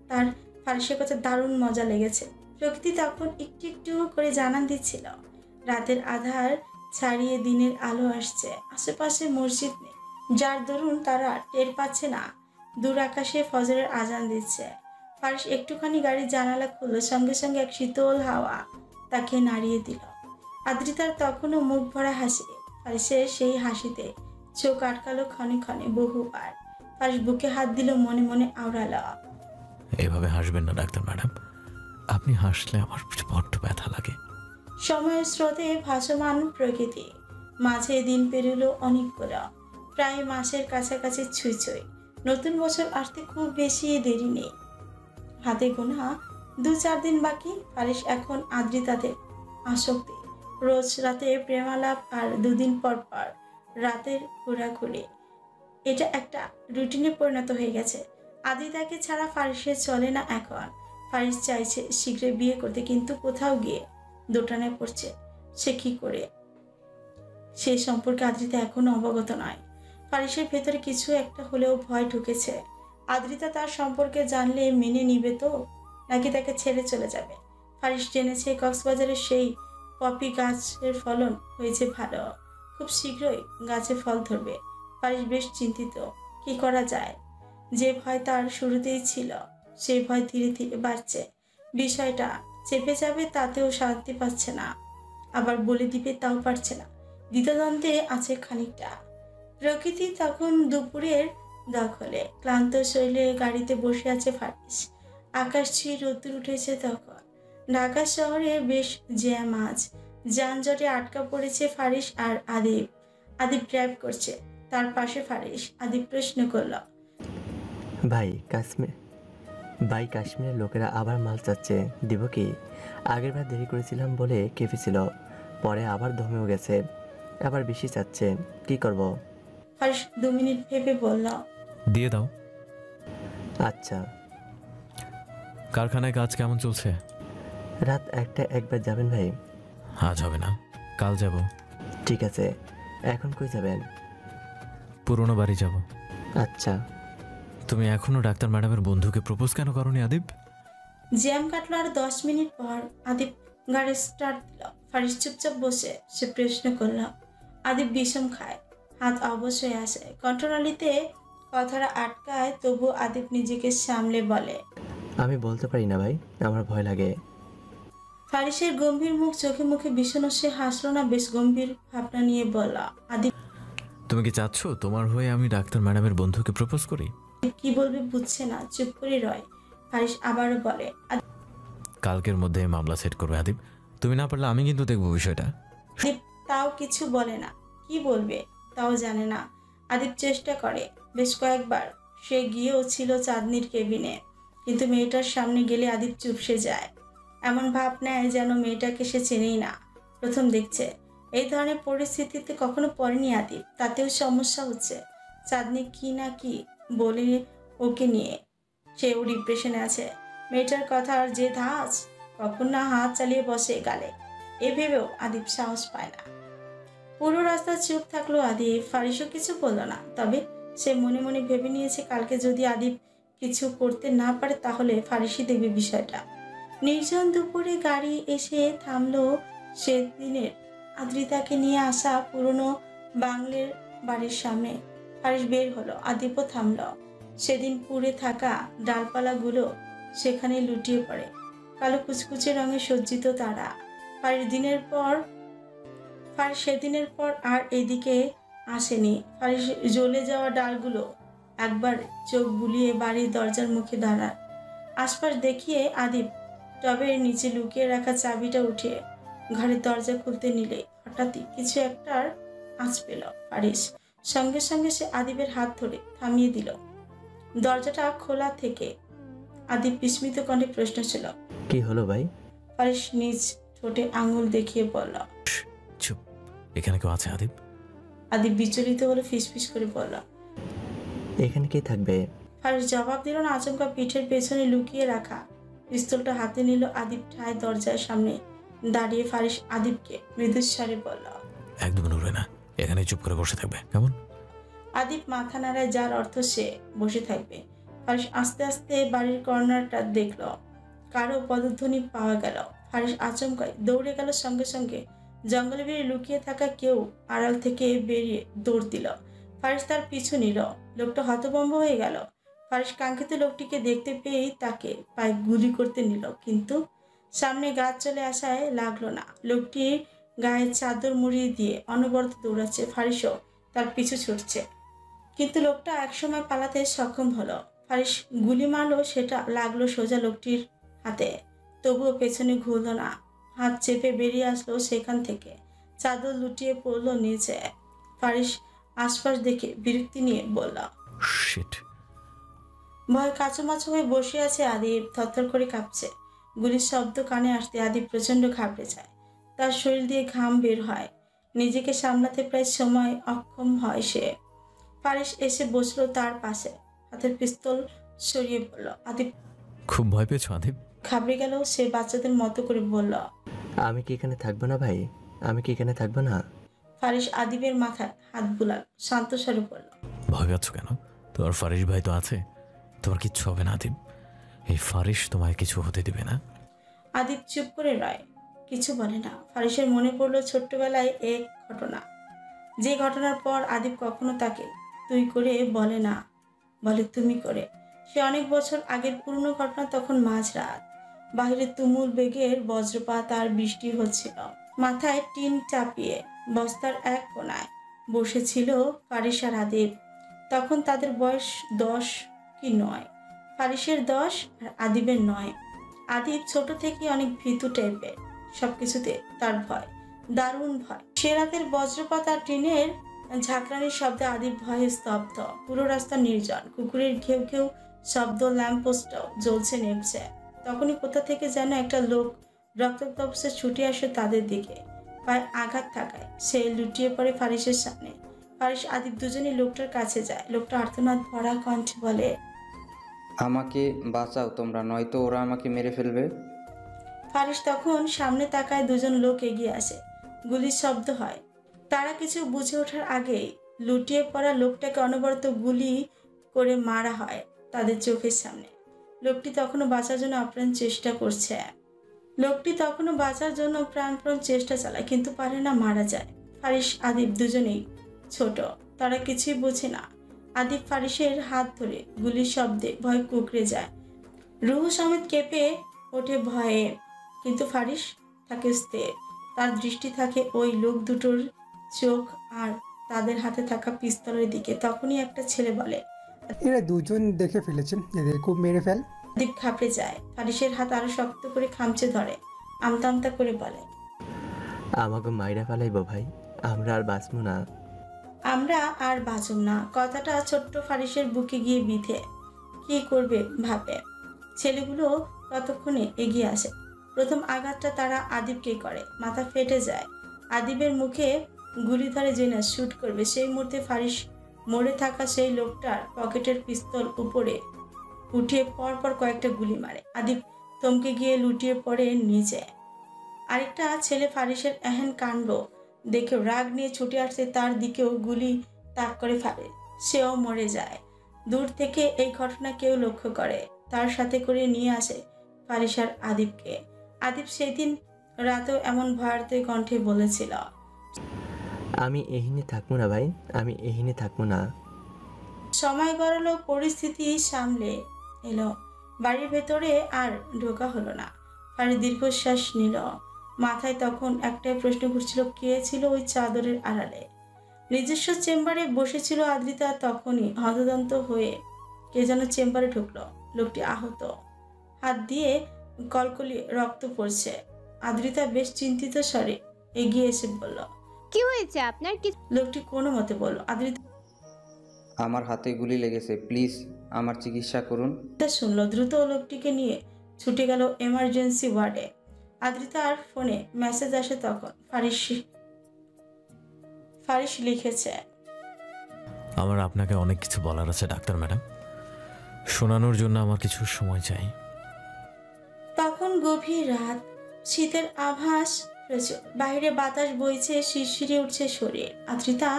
তার ফারিসের কথা দারুণ মজা লেগেছে। প্রকৃতি তখন একটু একটু করে জানান দিচ্ছিল, রাতের আধার ছাড়িয়ে দিনের আলো আসছে। আশেপাশে মসজিদ নেই, যার দরুন তারা টের পাচ্ছে না দূর আকাশে ফজরের আজান দিচ্ছে। ফারিস একটুখানি গাড়ির জানালা খুলল, সঙ্গে সঙ্গে এক শীতল হাওয়া তাকে নাড়িয়ে দিল। আদ্রিতার তখনও মুখ ভরা হাসি। ফারিসের সেই হাসিতে চোখ আটকালো ক্ষণে ক্ষণে বহুবার। ফারিস বুকে হাত দিল, মনে মনে আওড়ালো, এভাবে হাসবেন না ডাক্তার ম্যাডাম, আপনি হাসলে আমার বড্ড ব্যথা লাগে। সময়ের স্রোতে ভাসমান প্রকৃতি মাঝে দিন পেরোলো অনেকগুলো, প্রায় মাসের কাছাকাছি ছুঁই ছুঁই। নতুন বছর আসতে খুব বেশি দেরি নেই, হাতে গোনা 2-4 দিন বাকি। ফারিস এখন আদ্রিতাতে আসক্তি, রোজ রাতে প্রেমালাপ আর 2 দিন পর পর রাতের ঘোরাঘুরি, এটা একটা রুটিনে পরিণত হয়ে গেছে। আদ্রিতাকে ছাড়া ফারিসের চলে না এখন। ফারিস চাইছে শীঘ্রই বিয়ে করতে, কিন্তু কোথাও গিয়ে দোটানায় পড়ছে। সে কি করে, সে সম্পর্কে আদ্রিতা এখনো অবগত নয়। ফারিসের ভেতরে কিছু একটা হলেও ভয় ঢুকেছে। আদ্রিতা তার সম্পর্কে জানলে মেনে নিবে তো, নাকি তাকে ছেড়ে চলে যাবে? ফারিস জেনেছে কক্সবাজারের সেই পপি গাছের ফলন হয়েছে ভালো, খুব শীঘ্রই গাছে ফল ধরবে। ফারিস বেশ চিন্তিত, কি করা যায়। যে ভয় তার শুরুতেই ছিল, সেই ভয় ধীরে ধীরে বাড়ছে। বিষয়টা চেপে যাবে তাতেও শান্তি পাচ্ছে না, আবার বলে দিবে তাও পারছে না। দ্বিধাদ্বন্দ্বে আছে খানিকটা। প্রকৃতি তখন দুপুরের দখলে, ক্লান্ত শরীরে গাড়িতে বসে আছে ফারিস। আকাশ ছুঁয়ে রোদ্দুর উঠেছে তখন। ঢাকা শহরে বেশ জ্যাম আজ, যানজটে আটকা পড়েছে ফারিস আর আদিব। আদিব ড্রাইভ করছে, তার পাশে ফারিস। আদিব প্রশ্ন করল, ভাই কাশ্মীরের লোকেরা আবার মাল চাচ্ছে, দিব কি? আগেরবার দেরি করেছিলাম বলে কেঁপেছিল, পরে আবার দমেও গেছে, আবার বেশি চাচ্ছে, কি করব? ফারিস 2 মিনিট ভেবে বলল, দিয়ে দাও। আচ্ছা। কারখানায় কাজ কেমন চলছে? রাত 1টায় একবার যাবেন ভাই? আজ হবে না, কাল যাব। ঠিক আছে, এখন কই যাবেন? পুরনো বাড়ি যাব। আচ্ছা। তুমি এখনো ডাক্তার ম্যাডামের বন্ধুকে প্রপোজ কেন করনি আদিব? জ্যাম কাটলো আর 10 মিনিট পর আদিব গাড়ি স্টার্ট দিল। ফারিস চুপচাপ বসে সে প্রশ্ন করল। আদিব বিষম খায়, হাত অবশ্যই আসে, কন্ট্রোনালিতে কথাটা আটকায়, তবু আদিব নিজেকে সামলে বলে, আমি বলতে পারি না ভাই, আমার ভয় লাগে। ফারিসের গম্ভীর মুখ, চোখে মুখে বিষণ্ণ। সে হাসলো না, বেশ গম্ভীর ভাবনা নিয়ে বলল, আদিব তুমি কি চাচ্ছ তোমার হয়ে আমি ডাক্তার ম্যাডামের বন্ধুকে প্রপোজ করি? কি বলবে বুঝছে না, চুপ করে রয়। ফারিস আবারও বলে, কালকের মধ্যে মামলা সেট করবে আদিব, তুমি না পারলে আমি কিন্তু দেখবো বিষয়টা। আদিব তাও কিছু বলে না, কি বলবে তাও জানে না। আদিব চেষ্টা করে বেশ কয়েকবার, সে গিয়েও ছিল চাঁদনির কেবিনে, কিন্তু মেয়েটার সামনে গেলে আদিব চুপসে যায়। এমন ভাব নেয় যেন মেয়েটাকে সে চেনেই না, প্রথম দেখছে। এই ধরনের পরিস্থিতিতে কখনো পড়েনি আদিব, তাতেও সমস্যা হচ্ছে। চাঁদনি কি না কি বলে ওকে নিয়ে সেও ডিপ্রেশনে আছে। মেয়েটার কথার যে ধাঁচ, কখন না হাত চালিয়ে বসে গালে, এ ভেবেও আদিব সাহস পায় না। পুরো রাস্তা চুপ থাকলো আদিব। ফারিসও কিছু বলল না, তবে সে মনে মনে ভেবে নিয়েছে কালকে যদি আদিব কিছু করতে না পারে তাহলে ফারিসই দেখবে বিষয়টা। নির্জন দুপুরে গাড়ি এসে থামলো সেদিনের আদ্রিতাকে নিয়ে আসা পুরনো বাংলের বাড়ির সামনে। ফারিস বের হলো, আদিবও থামলো। সেদিন পুড়ে থাকা ডালপালাগুলো সেখানে লুটিয়ে পড়ে, কালো কুচকুচে রঙে সজ্জিত তারা। ফারিস সেদিনের পর আর এদিকে আসেনি। ফারিস জ্বলে যাওয়া ডালগুলো একবার চোখ বুলিয়ে বাড়ির দরজার মুখে দাঁড়ায়। আশপাশ দেখিয়ে আদিব টবের নিচে লুকিয়ে রাখা চাবিটা উঠিয়ে ঘরের দরজা খুলতে নিলে হঠাৎই কিছু একটার আঁচ পেল ফারিস। সঙ্গে সঙ্গে সে আদিবের হাত ধরে থামিয়ে দিল। দরজাটা খোলা থেকে আদিব বিস্মিত কণ্ঠে প্রশ্ন ছিল, কি হলো ভাই? ফারিস নিজ ঠোঁটে আঙুল দেখিয়ে বলল, চুপ, এখানে কেউ আছে আদিব? আদিব বিচলিত হলে ফিসফিস করে বলল, এখানে কে থাকবে? ফারিস জবাব দিল না। আচমকা পিঠের পেছনে লুকিয়ে রাখা পিস্তলটা হাতে নিল। আদিব ঠায় দরজার সামনে দাঁড়িয়ে ফারিস আদিবকে মৃদুস্বরে বলল, একদম নড়বে না, এখানে চুপ করে বসে থাকবে, কেমন? আদিব মাথা নাড়ায়, যার অর্থ সে বসে থাকবে। ফারিস আস্তে আস্তে বাড়ির কর্নারটা দেখল, কারো পদধ্বনি পাওয়া গেল। ফারিস আচমকায় দৌড়ে গেল। সঙ্গে সঙ্গে জঙ্গলে বেরিয়ে লুকিয়ে থাকা কেউ আড়াল থেকে বেরিয়ে দৌড় দিল। ফারিস তার পিছু নিল। লোকটা হতভম্ব হয়ে গেল। ফারিস কাঙ্ক্ষিত লোকটিকে দেখতে পেয়েই তাকে পায়ে গুলি করতে নিল, কিন্তু সামনে গাছ চলে আসায় লাগলো না। লোকটির গায়ে চাদর মুড়িয়ে দিয়ে অনবরত দৌড়াচ্ছে। ফারিসও তার পিছু ছুটছে, কিন্তু লোকটা একসময় পালাতে সক্ষম হলো। ফারিস গুলি মারলো, সেটা লাগলো সোজা লোকটির হাতে, তবুও পেছনে ঘুরল না। হাত চেপে বেরিয়ে আসলো সেখান থেকে। চাদর লুটিয়ে পড়লো নিচে। ফারিস আশপাশ দেখে বিরক্তি নিয়ে বলল, শিট। ভয় কাচুমাচু হয়ে বসে আছে আদিব, থরথর করে কাঁপছে। গুলির শব্দ কানে আসতে আদিব প্রচন্ড ঘাবড়ে যায়। তার শরীর দিয়ে ঘাম বের হয়। নিজেকে সামলাতে প্রায় সময় অক্ষম হয় সে। ফারিস এসে বসলো তার পাশে, হাতের পিস্তল সরিয়ে পড়ল। আদিব খুব ভয় পেয়েছো আদিব? ঘাবড়ে গেল সে। বাচ্চাদের মতো করে বলল, আমি কি এখানে থাকবো না ভাই? আমি কি এখানে থাকবো না? ফারিস আদিবের মাথায় হাত বুলাল, শান্ত স্বরে বলল, ভয় পাচ্ছ কেন? তোমার ফারিস ভাই তো আছে, তোমার কিচ্ছু হবে না আদিব। এই ফারিস তোমায় কিছু হতে দিবে না। আদিব চুপ করে রয়, কিছু বলে না। ফারিসের মনে পড়লো ছোট্টবেলায় এক ঘটনা, যে ঘটনার পর আদিব কখনো তাকে তুই করে বলে না, বলে তুমি করে। সে অনেক বছর আগের পুরনো ঘটনা। তখন মাঝরাত, বাহিরে তুমুল বেগের বজ্রপাত আর বৃষ্টি হচ্ছিল। মাথায় টিন চাপিয়ে বস্তার এক কোনায় বসেছিল ফারিস আর আদিব। তখন তাদের বয়স 10 কি 9। ফারিসের 10 আর আদিবের 9। আদিব ছোট থেকে অনেক ভীতু টাইপের, সবকিছুতে তার ভয়, দারুণ ভয়। সে রাতের বজ্রপাত আর টিনের ঝাঁকড়ানির শব্দে আদিব ভয়ে স্তব্ধ। পুরো রাস্তা নির্জন, কুকুরের ঘেউ ঘেউ শব্দ, ল্যাম্পপোস্টও জ্বলছে নেমছে। তখনই কোথা থেকে যেন একটা লোক রক্তাক্ত অবস্থায় ছুটে আসে তাদের দিকে। পায়ে আঘাত থাকায় সে লুটিয়ে পড়ে ফারিসের সামনে। ফারিস আদিব দুজনেই লোকটার কাছে যায়। লোকটা আর্তনাদ ভরা কণ্ঠে বলে, আমাকে বাঁচাও তোমরা, নয়তো ওরা আমাকে মেরে ফেলবে। ফারিস তখন সামনে তাকায়। দুজন লোক এগিয়ে আসে, গুলির শব্দ হয়। তারা কিছু বুঝে ওঠার আগেই লুটিয়ে পড়া লোকটাকে অনবরত গুলি করে মারা হয় তাদের চোখের সামনে। লোকটি তখনও বাঁচার জন্য প্রাণপণ চেষ্টা চালায়, কিন্তু পারে না, মারা যায়। ফারিস আদিব দুজনেই ছোট, তারা কিছুই বোঝে না। আদিব ফারিসের হাত ধরে গুলির শব্দে ভয় কুঁকড়ে যায়, রুহ সমেত কেঁপে ওঠে ভয়ে। কিন্তু ফারিস থাকে স্থির, তার দৃষ্টি থাকে ওই লোক দুটোর চোখ আর তাদের হাতে থাকা পিস্তলের দিকে। তখনই একটা ছেলে বলে, এরা দুজন দেখে ফেলেছেন, এদের খুব মেরে ফেল। আদিব ঘাবড়ে যায়। ফারিসের হাত আরো শক্ত করে খামচে ধরে, আমতা আমতা করে বলে, আমাকে মাইরা ফেলাইব ভাই, আমরা আর বাঁচবো না। আমরা আর বাঁচব না। কথাটা ছোট্ট ফারিসের বুকে গিয়ে বিঁধে কি করবে ভাবে। ছেলেগুলো ততক্ষণে এগিয়ে আসে। প্রথম আঘাতটা তারা আদিবকে করে, মাথা ফেটে যায়। আদিবের মুখে গুলি ধরে যে না শুট করবে, সেই মুহূর্তে ফারিস মরে থাকা সেই লোকটার পকেটের পিস্তল উপরে উঠিয়ে পরপর কয়েকটা গুলি মারে। আদিব থমকে গিয়ে লুটিয়ে পড়ে নিচে। আরেকটা ছেলে ফারিসের এহেন কাণ্ড দেখে রাগ নিয়ে ছুটে আসছে, তার দিকেও গুলি তাক করে ফারিস। সেও মরে যায়। দূর থেকে এই ঘটনা কেউ লক্ষ্য করে, তার সাথে করে নিয়ে আসে ফারিস আর আদিবকে। আদিব সেদিন রাতেও এমন ভয়ার্থ কণ্ঠে বলেছিল, আমি এহিনে থাকবো না ভাই, আমি এহিনে থাকবো না। সময় গড়ালো, পরিস্থিতি সামলে এলো। বাড়ির ভেতরে আর ঢোকা হলো না। ফারিস দীর্ঘশ্বাস নিল। মাথায় তখন একটাই প্রশ্ন ঘুরছিল, কে ছিল ওই চাদরের আড়ালে? নিজস্ব চেম্বারে বসেছিল আদ্রিতা, তখনই হতদন্ত হয়ে কে যেন চেম্বারে ঢুকলো। লোকটি আহত, হাত দিয়ে কলকলি রক্ত পড়ছে। আদ্রিতা বেশ চিন্তিত স্বরে এগিয়ে এসে বলল, কি হয়েছে আপনার? কি? লোকটি কোনো মতে বলল। আদ্রিতা আমার হাতে গুলি লেগেছে, প্লিজ আমার চিকিৎসা করুন। শুনলো। দ্রুত লোকটিকে নিয়ে ছুটে গেল এমার্জেন্সি ওয়ার্ডে। আদ্রিতার ফোনে মেসেজ আসে তখন। ফারিস লিখেছে, আমার আপনাকে অনেক কিছু বলার আছে ডাক্তার ম্যাডাম, শোনানোর জন্য আমার কিছু সময় চাই। তখন গভীর রাত, শীতের আভাস প্রচুর। বাইরে বাতাস বইছে, শিরশিরে উঠছে শরীর। আদ্রিতা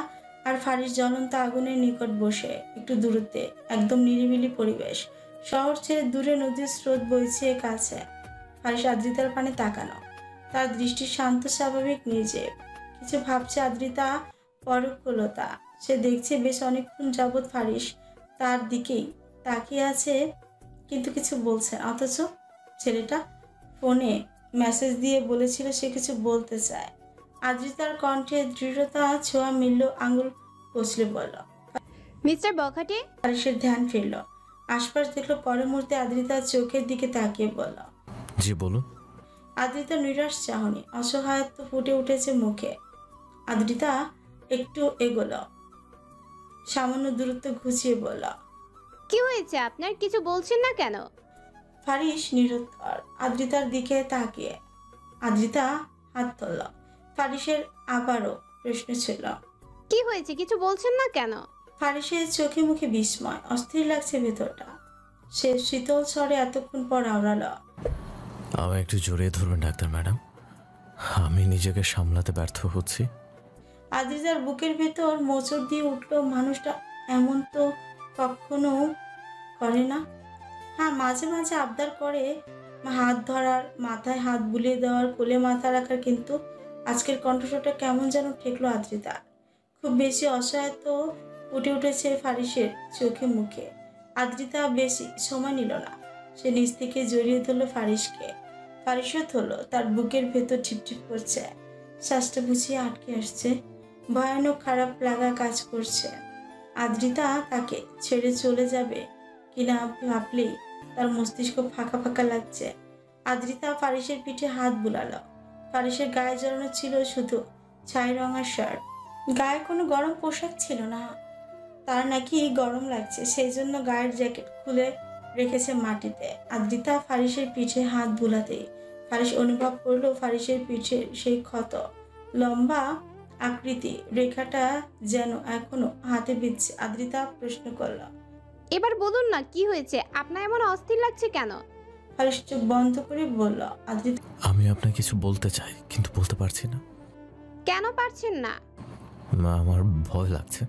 আর ফারিস জ্বলন্ত আগুনের নিকট বসে, একটু দূরত্বে, একদম নিরিবিলি পরিবেশ। শহর ছেড়ে দূরে নদীর স্রোত বইছে কাছে। ফারিস আদ্রিতার পানে তাকানো, তার দৃষ্টি শান্ত, স্বাভাবিক, নির্জীব। কিছু ভাবছে আদ্রিতা, পরকুলতা। সে দেখছে বেশ অনেকক্ষণ যাবৎ ফারিস তার দিকেই তাকিয়ে আছে, কিন্তু কিছু বলছে। অথচ ছেলেটা ফোনে মেসেজ দিয়ে বলেছিল সে কিছু বলতে চায়। আদ্রিতার কণ্ঠে দৃঢ়তা ছোঁয়া মিলল, আঙুল কষলে বলল, মিস্টার বখাটে। ফারিসের ধ্যান ফিরল, আশপাশ দেখলো। পরের মুহূর্তে আদ্রিতার চোখের দিকে তাকিয়ে বলল, জি বলুন। আদ্রিতা নিরাশ চাহনি, অসহায়ত্ব ফুটে উঠেছে মুখে। আদ্রিতা একটু এগোলো, সামান্য দূরত্ব ঘুচিয়ে বলল, কি হয়েছে আপনার? কিছু বলছেন না কেন? ফারিস নিরুত্তর, আদ্রিতার দিকে তাকিয়ে। আদ্রিতা হাত তুলল। ফারিসের আবারও প্রশ্ন ছিল, কি হয়েছে? কিছু বলছেন না কেন? ফারিসের চোখে মুখে বিস্ময়, অস্থির লাগছে ভেতরটা। সে শীতল স্বরে এতক্ষণ পর আওড়ালো, আমায় একটু জড়িয়ে ধরবেন ডাক্তার ম্যাডাম, আমি নিজেকে সামলাতে ব্যর্থ হচ্ছি। আদ্রিতার বুকের ভেতর মোচড় দিয়ে উঠল। মানুষটা এমন তো কখনো করে না। হ্যাঁ, মাঝে মাঝে আবদার করে হাত ধরার, মাথায় হাত বুলিয়ে দেওয়ার, কোলে মাথা রাখার, কিন্তু আজকের কণ্ঠস্বরটা কেমন যেন ঠেকলো আদ্রিতা। খুব বেশি অসহায়ত্ব ফুটে উঠেছে ফারিসের চোখে মুখে। আদ্রিতা বেশি সময় নিল না, সে নিজ থেকে জড়িয়ে ধরল ফারিসকে। ফারিসও ধরল, তার বুকের ভেতর ঠিপঠিপ করছে, শ্বাসটা বুঝিয়ে আটকে আসছে। ভয়ানক খারাপ লাগা কাজ করছে। আদ্রিতা তাকে ছেড়ে চলে যাবে কিনা ভাবলেই তার মস্তিষ্ক ফাঁকা ফাঁকা লাগছে। আদ্রিতা ফারিসের পিঠে হাত বুলালো। ফারিসের গায়ে জড়ানো ছিল শুধু ছাই রঙা শার্ট, গায়ে কোনো গরম পোশাক ছিল না। তার নাকি গরম লাগছে, সেই জন্য গায়ের জ্যাকেট খুলে রেখেছে মাটিতে। আদ্রিতা ফারিসের পিঠে হাত বুলাতেই ফারিস অনুভব করলো ফারিসের পিঠে সেই ক্ষত, লম্বা আকৃতি রেখাটা যেন এখনো হাতে বিঁধছে। আদ্রিতা প্রশ্ন করল, এবার বলুন না কি হয়েছে? আপনার এমন অস্থির লাগছে কেন? ফারিস চোখ বন্ধ করে বলল, আদ্রিতা, আমি আপনাকে কিছু বলতে চাই কিন্তু বলতে পারছি না। কেন পারছেন না? আমার ভয় লাগছে।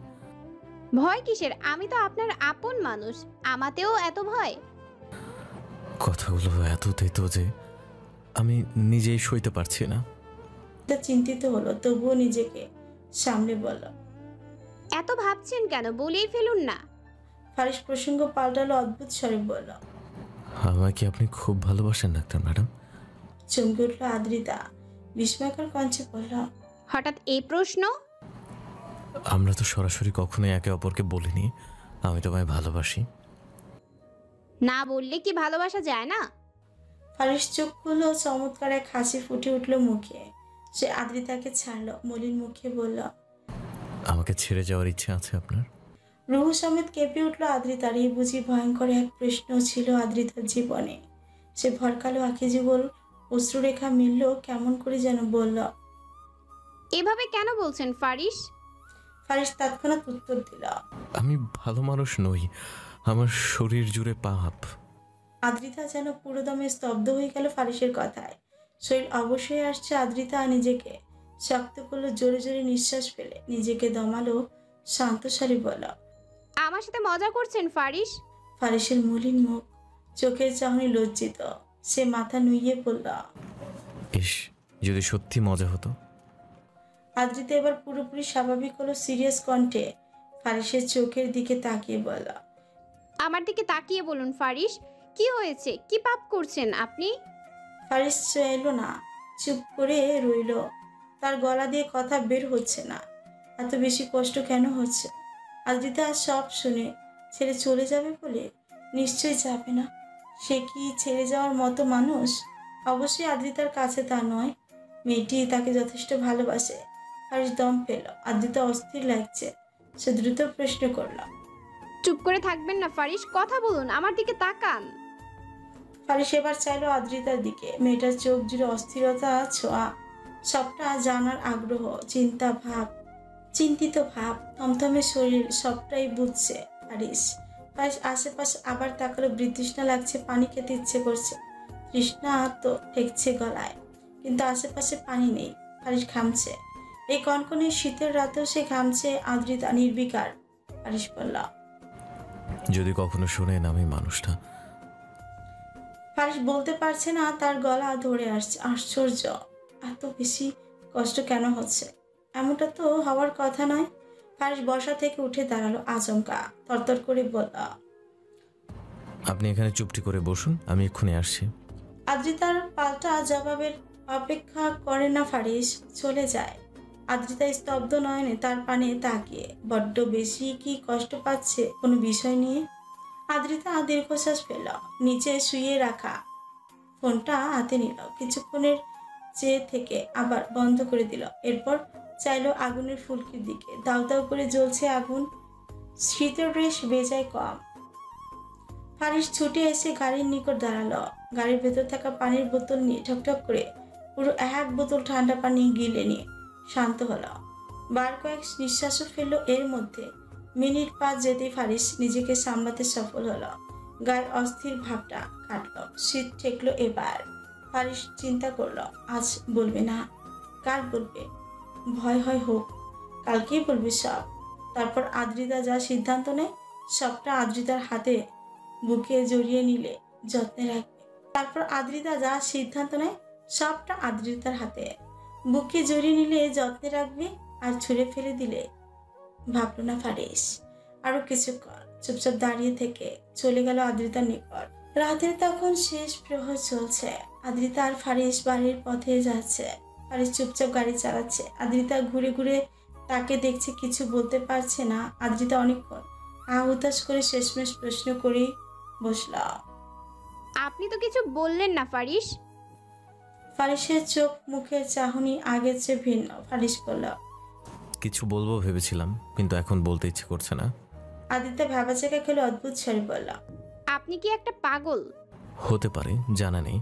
ভয় কিসের? আমি তো আপনার আপন মানুষ, আমাতেও এত ভয়? কথাগুলো এত তেতো যে আমি নিজেই সইতে পারছি না। চিন্তিত হলো, তবুও নিজেকে সামলে বলল, এত ভাবছেন কেন? বলেই ফেলুন না। ফারিস প্রসঙ্গ পাল্টালো, অদ্ভুত স্বরে বলল, আমায় কি আপনি খুব ভালোবাসেন ডাক্তার ম্যাডাম? চমকে উঠল আদ্রিতা, বিস্ময়কর কণ্ঠে বলল, হঠাৎ এই প্রশ্ন? আমরা তো সরাসরি কখনোই একে অপরকে বলিনি আমি তোমায় ভালোবাসি। না বললে কি ভালোবাসা যায় না? ফারিস চোখ খুলল, চমৎকার এক হাসি ফুটে উঠল মুখে। সে আদ্রিতাকে ছাড়লো, মলিন মুখে বলল, আমাকে ছেড়ে যাওয়ার ইচ্ছে আছে আপনার? রুহু সমেত কেঁপে উঠল আদ্রিতার। এই বুঝি ভয়ঙ্কর এক প্রশ্ন ছিল আদ্রিতার জীবনে। সে ভরকালো আঁখি যুগল, অশ্রুরেখা মিলল, কেমন করে যেন বলল, এভাবে কেন বলছেন ফারিস? ফারিস তৎক্ষণাৎ উত্তর দিল, আমি ভালো মানুষ নই, আমার শরীর জুড়ে পাপ। আদ্রিতা যেন পুরোদমে স্তব্ধ হয়ে গেল ফারিসের কথায়। শরীর অবশ্যই আসছে। আদ্রিতা নিজেকে শক্ত করলো, জোরে জোরে নিঃশ্বাস ফেলে নিজেকে দমালো, শান্ত স্বরে বলল, আমার সাথে মজা করছেন ফারিস? ফারিসের মলিন মুখ, চোখের চাহনি লজ্জিত। সে মাথা নুইয়ে বলল, ইস, যদি সত্যি মজা হতো। আদ্রিতা এবার পুরোপুরি স্বাভাবিক হলো, সিরিয়াস কণ্ঠে ফারিসের চোখের দিকে তাকিয়ে বলল, আমার দিকে তাকিয়ে বলুন ফারিস, কি হয়েছে? কি পাপ করছেন আপনি? ফারিস চাইলো না, চুপ করে রইল। তার গলা দিয়ে কথা বের হচ্ছে না। এত বেশি কষ্ট কেন হচ্ছে? আদ্রিতা সব শুনে ছেড়ে চলে যাবে বলে? নিশ্চয়ই যাবে না। সে কি ছেড়ে যাওয়ার মতো মানুষ? অবশ্যই আদ্রিতার কাছে তা নয়। মেয়েটি তাকে যথেষ্ট ভালোবাসে। ফারিস দম পেল। আদ্রিতা অস্থির লাগছে। সে দ্রুত প্রশ্ন করল, চুপ করে থাকবেন না ফারিস, কথা বলুন, আমার দিকে তাকান। ফারিস এবার চাইলো আদ্রিতার দিকে। মেয়েটার চোখ জুড়ে অস্থিরতা ছোঁয়া, সবটা জানার আগ্রহ, চিন্তিত ভাব, থমথমে শরীর, সবটাই বুঝছে ফারিস। ফারিস আশেপাশে আবার তাকালো। বৃতৃষ্ণা লাগছে, পানি খেতে ইচ্ছে করছে। তৃষ্ণা তো ঠেকছে গলায়, কিন্তু আশেপাশে পানি নেই। ফারিস ঘামছে। এই কনকনে শীতের রাতেও সে ঘামছে। আদ্রিতা নির্বিকার। ফারিস বলল, যদি কখনো শোনেন আমি মানুষটা। ফারিস বলতে পারছে না, তার গলা ধরে আসছে। আশ্চর্য, এত বেশি কষ্ট কেন হচ্ছে? এমনটা তো হওয়ার কথা নয়। ফারিস বসা থেকে উঠে দাঁড়ালো আচমকা, তরতর করে বলল, আপনি এখানে চুপটি করে বসুন, আমি এক্ষুনি আসছি। আদ্রিতার পাল্টা জবাবের অপেক্ষা করে না ফারিস, চলে যায়। আদ্রিতা স্তব্ধ নয়নে তার পানে তাকিয়ে। বড্ড বেশি কি কষ্ট পাচ্ছে কোনো বিষয় নিয়ে? আদ্রিতা দীর্ঘশ্বাস ফেল, নিচে শুয়ে রাখা ফোনটা হাতে নিল। কিছুক্ষণের চেয়ে থেকে আবার বন্ধ করে দিল। এরপর চাইলো আগুনের ফুলকির দিকে। দাউ দাউ করে জ্বলছে আগুন। শীতের রেশ বেজায় কম। ফারিস ছুটে এসে গাড়ির নিকট দাঁড়ালো। গাড়ির ভেতর থাকা পানির বোতল নিয়ে ঠকঠক করে পুরো এক বোতল ঠান্ডা পানি গিলে নিয়ে শান্ত হলো। বার কয়েক নিঃশ্বাসও ফেললো। এর মধ্যে মিনিট 5 যেতেই ফারিস নিজেকে সামলাতে সফল হলো। গায়ের অস্থির ভাবটা কাটলো, শীত ঠেকলো। এবার ফারিস চিন্তা করলো, আজ বলবে না, কাল বলবে। ভয় হয় হোক, কালকেই বলবে সব। তারপর আদ্রিতা যা সিদ্ধান্ত নেয় সবটা আদ্রিতার হাতে বুকে জড়িয়ে নিলে যত্নে রাখবে। তারপর আদ্রিতা যা সিদ্ধান্ত নেয় সবটা আদ্রিতার হাতে বুকে জড়িয়ে নিলে যত্নে রাখবে। আর ছুঁড়ে ফেলে দিলে? ভাবলো না ফারিস। আরো কিছুক্ষণ চুপচাপ দাঁড়িয়ে থেকে চলে গেল আদ্রিতার নিকট। রাতের তখন শেষ প্রহর চলছে। আদ্রিতা আর ফারিস বাড়ির পথে যাচ্ছে। ফারিস চুপচাপ গাড়ি চালাচ্ছে। আদ্রিতা ঘুরে ঘুরে তাকে দেখছে, কিছু বলতে পারছে না। আদ্রিতা অনেকক্ষণ হুতাশ করে শেষমেশ প্রশ্ন করেই বসল, আপনি তো কিছু বললেন না ফারিস? ফারিসের চোখ মুখের চাহনি আগের চেয়ে ভিন্ন। ফারিস বলল, কিছু বলবো ভেবেছিলাম, কিন্তু এখন বলতে ইচ্ছে করছে না। আদিত্য ভ্যাবাচাকা খেলে অদ্ভুত স্বরে বলল, আপনি কি একটা পাগল? হতে পারে, জানা নেই।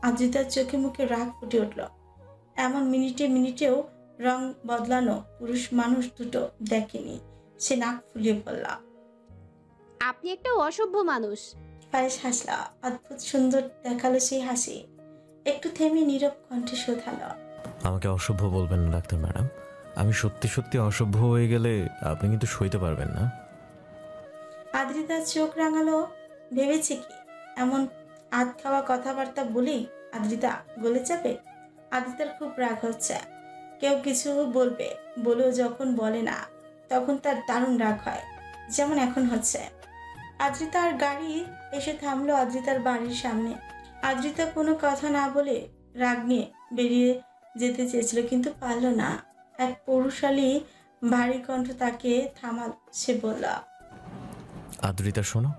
আদ্রিতার চোখে মুখে রাগ ফুটে উঠল। এমন মিনিটেও রং বদলানো পুরুষ মানুষ দুটো দেখেনি। সে নাক ফুলিয়ে বলল, আপনি একটা অসভ্য মানুষ। ফারিস হাসলা। অদ্ভুত সুন্দর দেখালো সেই হাসি। একটু থেমে নীরব কণ্ঠে শোধালো, আমাকে অসভ্য বলবেন না ডাক্তার ম্যাডাম। আমি সত্যি সত্যি অসভ্য হয়ে গেলে আপনি কিন্তু সইতে পারবেন না। আদ্রিতার চোখ রাঙালো। ভেবেছে কি এমন আধ খাওয়া কথাবার্তা বলেই আদ্রিতা গলে যাবে? আদ্রিতার খুব রাগ হচ্ছে। কেউ কিছু বলবে বলেও যখন বলে না তখন তার দারুণ রাগ হয়, যেমন এখন হচ্ছে। আদ্রিতার গাড়ি এসে থামলো আদ্রিতার বাড়ির সামনে। আদ্রিতা কোনো কথা না বলে রাগ নিয়ে বেরিয়ে যেতে চেয়েছিল, কিন্তু পারল না। এক পৌরুষালী ভারী কণ্ঠ তাকে থামাল। সে বলল, আদ্রিতা শোনো।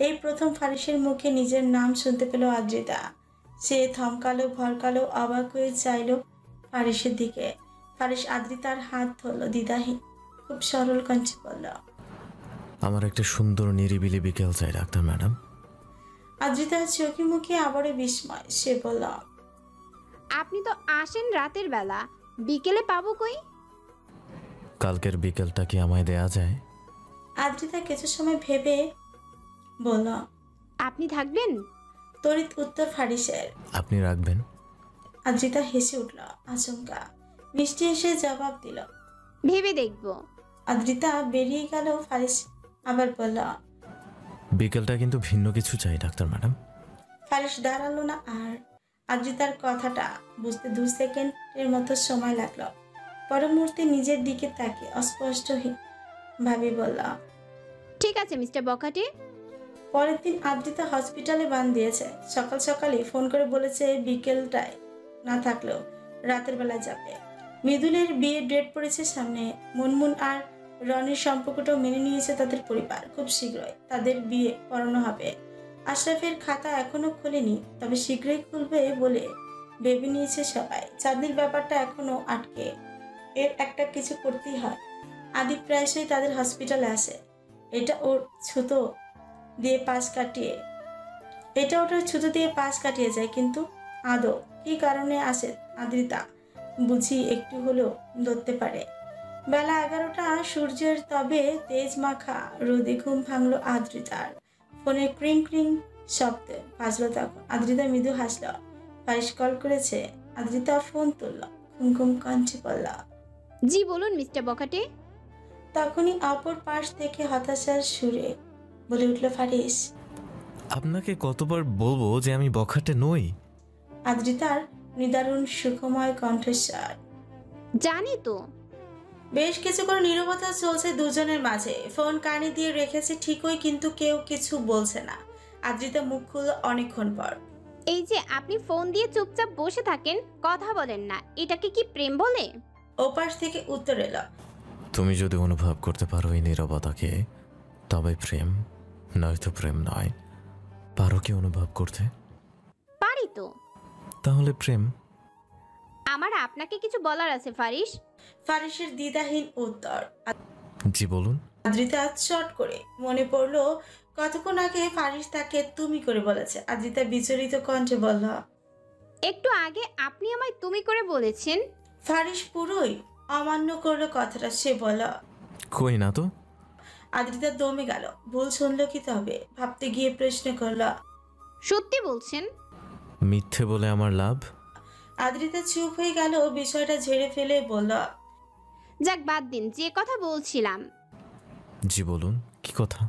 এই প্রথম ফারিসের মুখে নিজের নাম শুনতে পেল আদ্রিতা। সে থমকালো, ভরকালো, অবাক হয়ে চাইল ফারিসের দিকে। ফারিস আদ্রিতার হাত ধরল দ্বিধাহীন, খুব সরল কণ্ঠে বলল, আমার একটা সুন্দর নিরিবিলি বিকেল চাই ডাক্তার ম্যাডাম। আদ্রিতার চোখে মুখে আবারও বিস্ময়। সে বলল, আপনি তো আসেন রাতের বেলা, বিকেলে পাবো কই? কালকের বিকেলটা কি আমায় দেয়া যায়? আদ্রিতা কিছু সময় ভেবে বলল, আপনি থাকবেন? তড়িৎ উত্তর ফারিসের। আপনি রাখবেন? আদ্রিতা হেসে উঠল আচমকা, মিষ্টি হেসে জবাব দিল, ভেবে দেখব। আদ্রিতা বেরিয়ে গেল। ফারিস আবার বলল, বিকেলটা কিন্তু ভিন্ন কিছু চাই ডাক্তার ম্যাডাম। ফারিস দাঁড়ালো না আর। আদ্রিতার কথাটা বুঝতে 2 সেকেন্ডের মতো সময় লাগলো। পর মুহূর্তে নিজের দিকে তাকিয়ে অস্পষ্ট ভাবে বলল, ঠিক আছে মিস্টার বখাটে। পরের দিন আদ্রিতা হসপিটালে বান দিয়েছে। সকাল সকালে ফোন করে বলেছে বিকেলটায় না থাকলেও রাতের বেলা যাবে। মৃদুলের বিয়ে ডেট পড়েছে সামনে। মুনমুন আর রনির সম্পর্কটাও মেনে নিয়েছে তাদের পরিবার। খুব শীঘ্রই তাদের বিয়ে পড়ানো হবে। আশরাফের খাতা এখনো খোলেনি, তবে শীঘ্রই খুলবে বলে ভেবে নিয়েছে সবাই। চাঁদনির ব্যাপারটা এখনো আটকে, এর একটা কিছু করতেই হয়। আদি প্রায়শই তাদের হসপিটালে আসে। এটা ওটার ছুতো দিয়ে পাশ কাটিয়ে যায়, কিন্তু আদৌ কি কারণে আসে আদ্রিতা বুঝি একটু হলেও ধরতে পারে। বেলা 11টা, সূর্যের তবে তেজ মাখা রোদে ঘুম ভাঙলো আদ্রিতার। ফোনে ক্রিং ক্রিং শব্দ বাজলো তখন। আদ্রিতা মৃদু হাসল। ফারিস কল করেছে। আদ্রিতা ফোন তুলল, ঘুম ঘুম কণ্ঠে বলল, জি বলুন মিস্টার বখাটে। তখনই অপর পাশ থেকে হতাশার সুরে বলে উঠল ফারিস, আপনাকে কতবার বলবো যে আমি বখাটে নই? আদ্রিতার নিদারুণ সুখময় কণ্ঠস্বর। জানি তো। বেশ কিছুক্ষণ নীরবতা চলছে দুজনের মাঝে। ফোন কানে দিয়ে রেখেছে ঠিকই, কিন্তু কেউ কিছু বলছে না। আদ্রিতা মুখ খুলল অনেকক্ষণ পর। এই যে আপনি ফোন দিয়ে চুপচাপ বসে থাকেন, কথা বলেন না, এটাকে কি প্রেম বলে? ওপাশ থেকে উত্তর এলো, তুমি যদি অনুভব করতে পারো এই নীরবতাকে, তবে প্রেম, নয়তো প্রেম নয়। পারো কি অনুভব করতে? পারি তো। তাহলে প্রেম। আমার আপনাকে কিছু বলার আছে ফারিস। ফারিসের দ্বিধাহীন উত্তর। জি বলুন। আদ্রিতা চট করে মনে পড়লো কতক্ষণ আগে ফারিস তাকে তুমি করে বলেছে। আদ্রিতা বিচলিত কণ্ঠে বলল, একটু আগে আপনি আমায় তুমি করে বলেছেন। ফারিস পুরোই অমান্য করলো কথাটা। সে বলল, কই না তো। আদ্রিতা দমে গেল। ভুল শুনলো কি তবে ভাবতে গিয়ে প্রশ্ন করল, সত্যি বলছেন? মিথ্যে বলে আমার লাভ? আদ্রিতা চুপ হয়ে গেল, বিষয়টা ঝেড়ে ফেলে বলল, যাক বাদ দিন, যে কথা বলছিলাম। জি বলুন, কি কথা?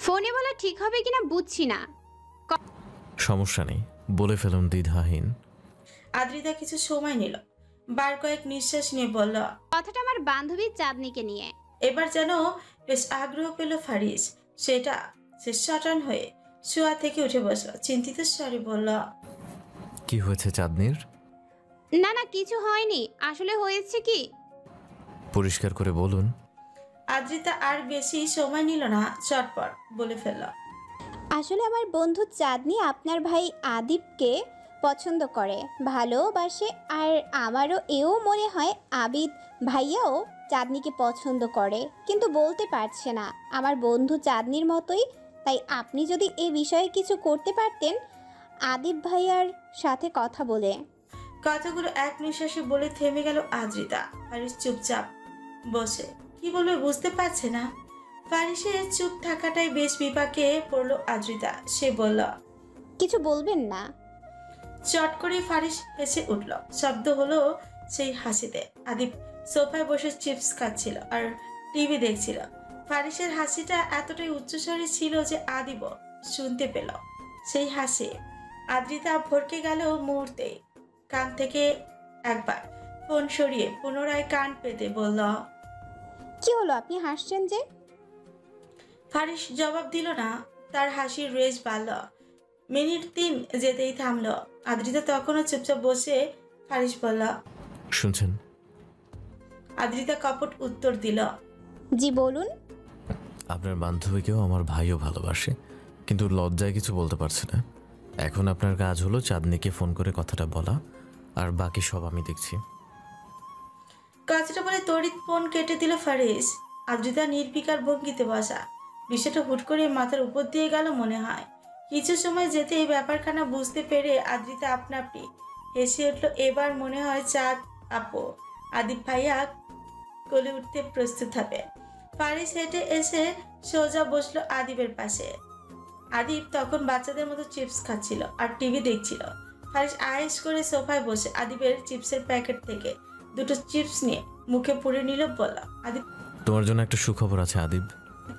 ফোনে বলা ঠিক হবে কিনা বুঝছি না। সমস্যা নেই, বলে ফেলুন দ্বিধাহীন। আদ্রিতা কিছু সময় নিল, বার কয়েক নিঃশ্বাস নিয়ে বলল, কথাটা আমার বান্ধবী চাঁদনিকে নিয়ে। এবার যেন বেশ আগ্রহ পেল ফারিস। সে সটান হয়ে শোয়া থেকে উঠে বসলো, চিন্তিত স্বরে বলল, কি হয়েছে চাঁদনির? না না কিছু হয়নি, আসলে হয়েছে কি। পরিষ্কার করে বলুন। আদ্রিতা আর বেশি সময় নিল না, চটপট বলে ফেলল, আসলে আমার বন্ধু চাঁদনি আপনার ভাই আদিবকে পছন্দ করে, ভালোবাসে। আর আমারও এও মনে হয় আবিদ ভাইয়াও চাঁদনিকে পছন্দ করে, কিন্তু বলতে পারছে না। আমার বন্ধু চাঁদনির মতোই, তাই আপনি যদি এ বিষয়ে কিছু করতে পারতেন আদিব ভাইয়ার সাথে কথা বলে। কথাগুলো এক নিঃশ্বাসে বলে থেমে গেল আদ্রিতা। ফারিস চুপচাপ বসে কি বলবে বুঝতে পারছে না। ফারিসের চুপ থাকাটাই বেশ বিপাকে পড়লো আদ্রিতা। সে বলল, কিছু বলবেন না। চট করে ফারিস হেসে উঠল। শব্দ হলো সেই হাসিতে। আদিব সোফায় বসে চিপস খাচ্ছিল আর টিভি দেখছিল। ফারিসের হাসিটা এতটাই উচ্চস্বরে ছিল যে আদিব শুনতে পেল সেই হাসি। আদ্রিতা ভরকে গেল মুহূর্তে। কান থেকে একবার ফোন সরিয়ে পুনরায় কান পেতে বলল, কি হলো, আপনি হাসছেন যে? ফারিস জবাব দিল না। তার হাসির রেশ বাড়ল। মিনিট 3 যেতেই থামল। আদ্রিতা তখনও চুপচাপ বসে। ফারিস বলল, শুনছেন? আদ্রিতা কপট উত্তর দিল, জি বলুন। আপনার বান্ধবীকেও আমার ভাইও ভালোবাসে, কিন্তু লজ্জায় কিছু বলতে পারছে না। এখন আপনার কাজ হলো চাঁদনিকে ফোন করে কথাটা বলা, আর বাকি সব আমি দেখছি। কথাটা বলে তড়িৎ ফোন কেটে দিল ফারিস। আদ্রিতা নির্বিকার ভঙ্গিতে বসা। বিষয়টা হুট করে মাথার উপর দিয়ে গেল মনে হয়। কিছু সময় যেতে এই ব্যাপারখানা বুঝতে পেরে আদ্রিতা আপনা আপনি হেসে উঠল। এবার মনে হয় চাঁদ আপু আদিব ভাইয়া কোলে উঠতে প্রস্তুত হবে। ফারিস হেঁটে এসে সোজা বসলো আদিবের পাশে। আদিব তখন বাচ্চাদের মতো চিপস খাচ্ছিল আর টিভি দেখছিল। ফারিস আয়েশ করে সোফায় বসে আদিবের চিপসের প্যাকেট থেকে দুটো চিপস নিয়ে মুখে পুরে নিল। বলল, আদিব তোমার জন্য একটা সুখবর আছে আদিব।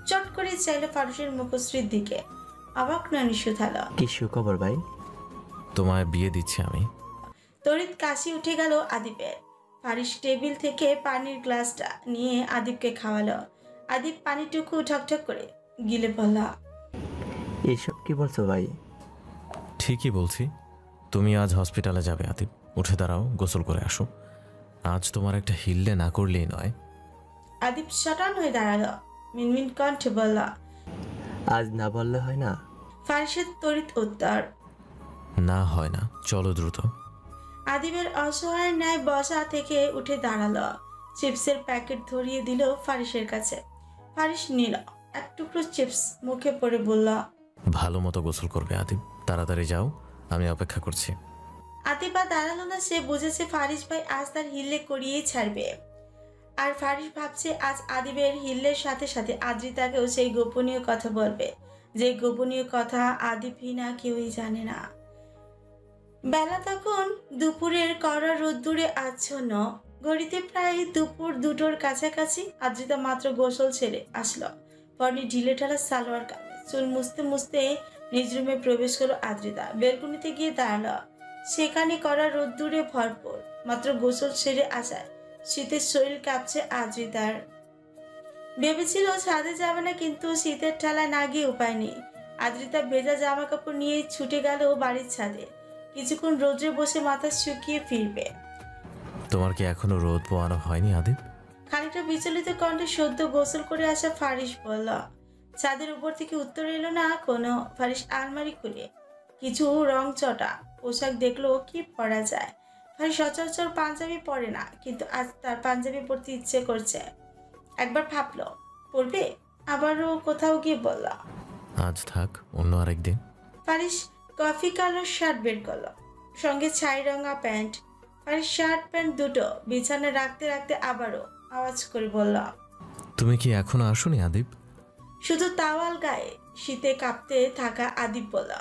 চট করে চাইলো ফারুসের মুখশ্রীর দিকে। অবাক নয়নি শুধালো, কি সুখবর ভাই? তোমায় বিয়ে দিচ্ছি আমি। তড়িৎ কাশি উঠে গেল আদিবের। ফারিস টেবিল থেকে পানির গ্লাসটা নিয়ে আদিবকে খাওয়ালো। আদিব পানিটুকু ঠকঠক করে গিলে বলল, এসব কি বলছো ভাই? ঠিকই বলছি। তুমি আজ হসপিটালে যাবে আদিব। উঠে দাঁড়াও, গোসল করে আসো। আজ তোমার একটা হিললে না করলেই নয়। আদিব শটান হয়ে দাঁড়ালো, মিনমিন কণ্ঠে বলল, আজ না বললে হয় না? ফারিসের তড়িৎ উত্তর, না হয় না, চলো দ্রুত। আদিবের অসহায়ের ন্যায় বসা থেকে উঠে দাঁড়ালো। চিপসের প্যাকেট ধরিয়ে দিল ফারিসের কাছে। ফারিস নিল এক টুকরো চিপস, মুখে পড়ে বলল, ভালো মতো গোসল করবে আদিব। তাড়াতাড়ি যাও, আমি অপেক্ষা করছি। আদিবা দাঁড়ালো না। সে বুঝেছে ফারিস ভাই আজ তার হিল্লে করিয়েই ছাড়বে। আর ফারিস ভাবছে আজ আদিবের হিল্লের সাথে সাথে আদ্রিতাকেও সেই গোপনীয় কথা বলবে, যে গোপনীয় কথা আদিবহীনা কেউই জানে না। বেলা তখন দুপুরের কড়া রোদ্দুরে আচ্ছন্ন। ঘড়িতে প্রায় দুপুর 2টোর কাছাকাছি। আদ্রিতা মাত্র গোসল ছেড়ে আসলো। পরনে ঢিলে ঢালা সালোয়ার কামিজ। চুল মুছতে মুছতে নিজ রুমে প্রবেশ করলো আদ্রিতা। বেলকুনিতে গিয়ে দাঁড়ালো। সেখানে কড়া রোদ্দুরে ভরপুর। মাত্র গোসল সেরে আসায় শীতের শরীর কাঁপছে আদ্রিতার। ভেবেছিল ছাদে যাবে না, কিন্তু শীতের ঠেলায় না গিয়ে উপায় নেই। আদ্রিতা ভেজা জামা কাপড় নিয়ে ছুটে গেল বাড়ির ছাদে। কিছুক্ষণ রোদ্রে বসে মাথা শুকিয়ে ফিরবে। তোমার কি এখনো রোদ পোয়ানো হয়নি আদিব? খানিকটা বিচলিত কণ্ঠে সদ্য গোসল করে আসা ফারিস বলল। ছাদের উপর থেকে উত্তর এলো না কোনো। ফারিস আলমারি খুলে কিছু রং চটা পোশাক দেখলো কি পরা যায়। ফারিস সচরাচর পাঞ্জাবি পরে না, কিন্তু আজ তার পাঞ্জাবি পরতে ইচ্ছে করছে। একবার ভাবলো পরবে, আবারও কোথাও গিয়ে বলল, আজ থাক, অন্য আরেকদিন। ফারিস কফি কালার শার্ট বের করলো, সঙ্গে ছাই রঙা প্যান্ট। ফারিস শার্ট প্যান্ট দুটো বিছানায় রাখতে রাখতে আবারও আওয়াজ করে বলল, তুমি কি এখনো আসোনি আদিব? শুধু তাওয়াল গায়ে শীতে কাঁপতে থাকা আদিব বলল,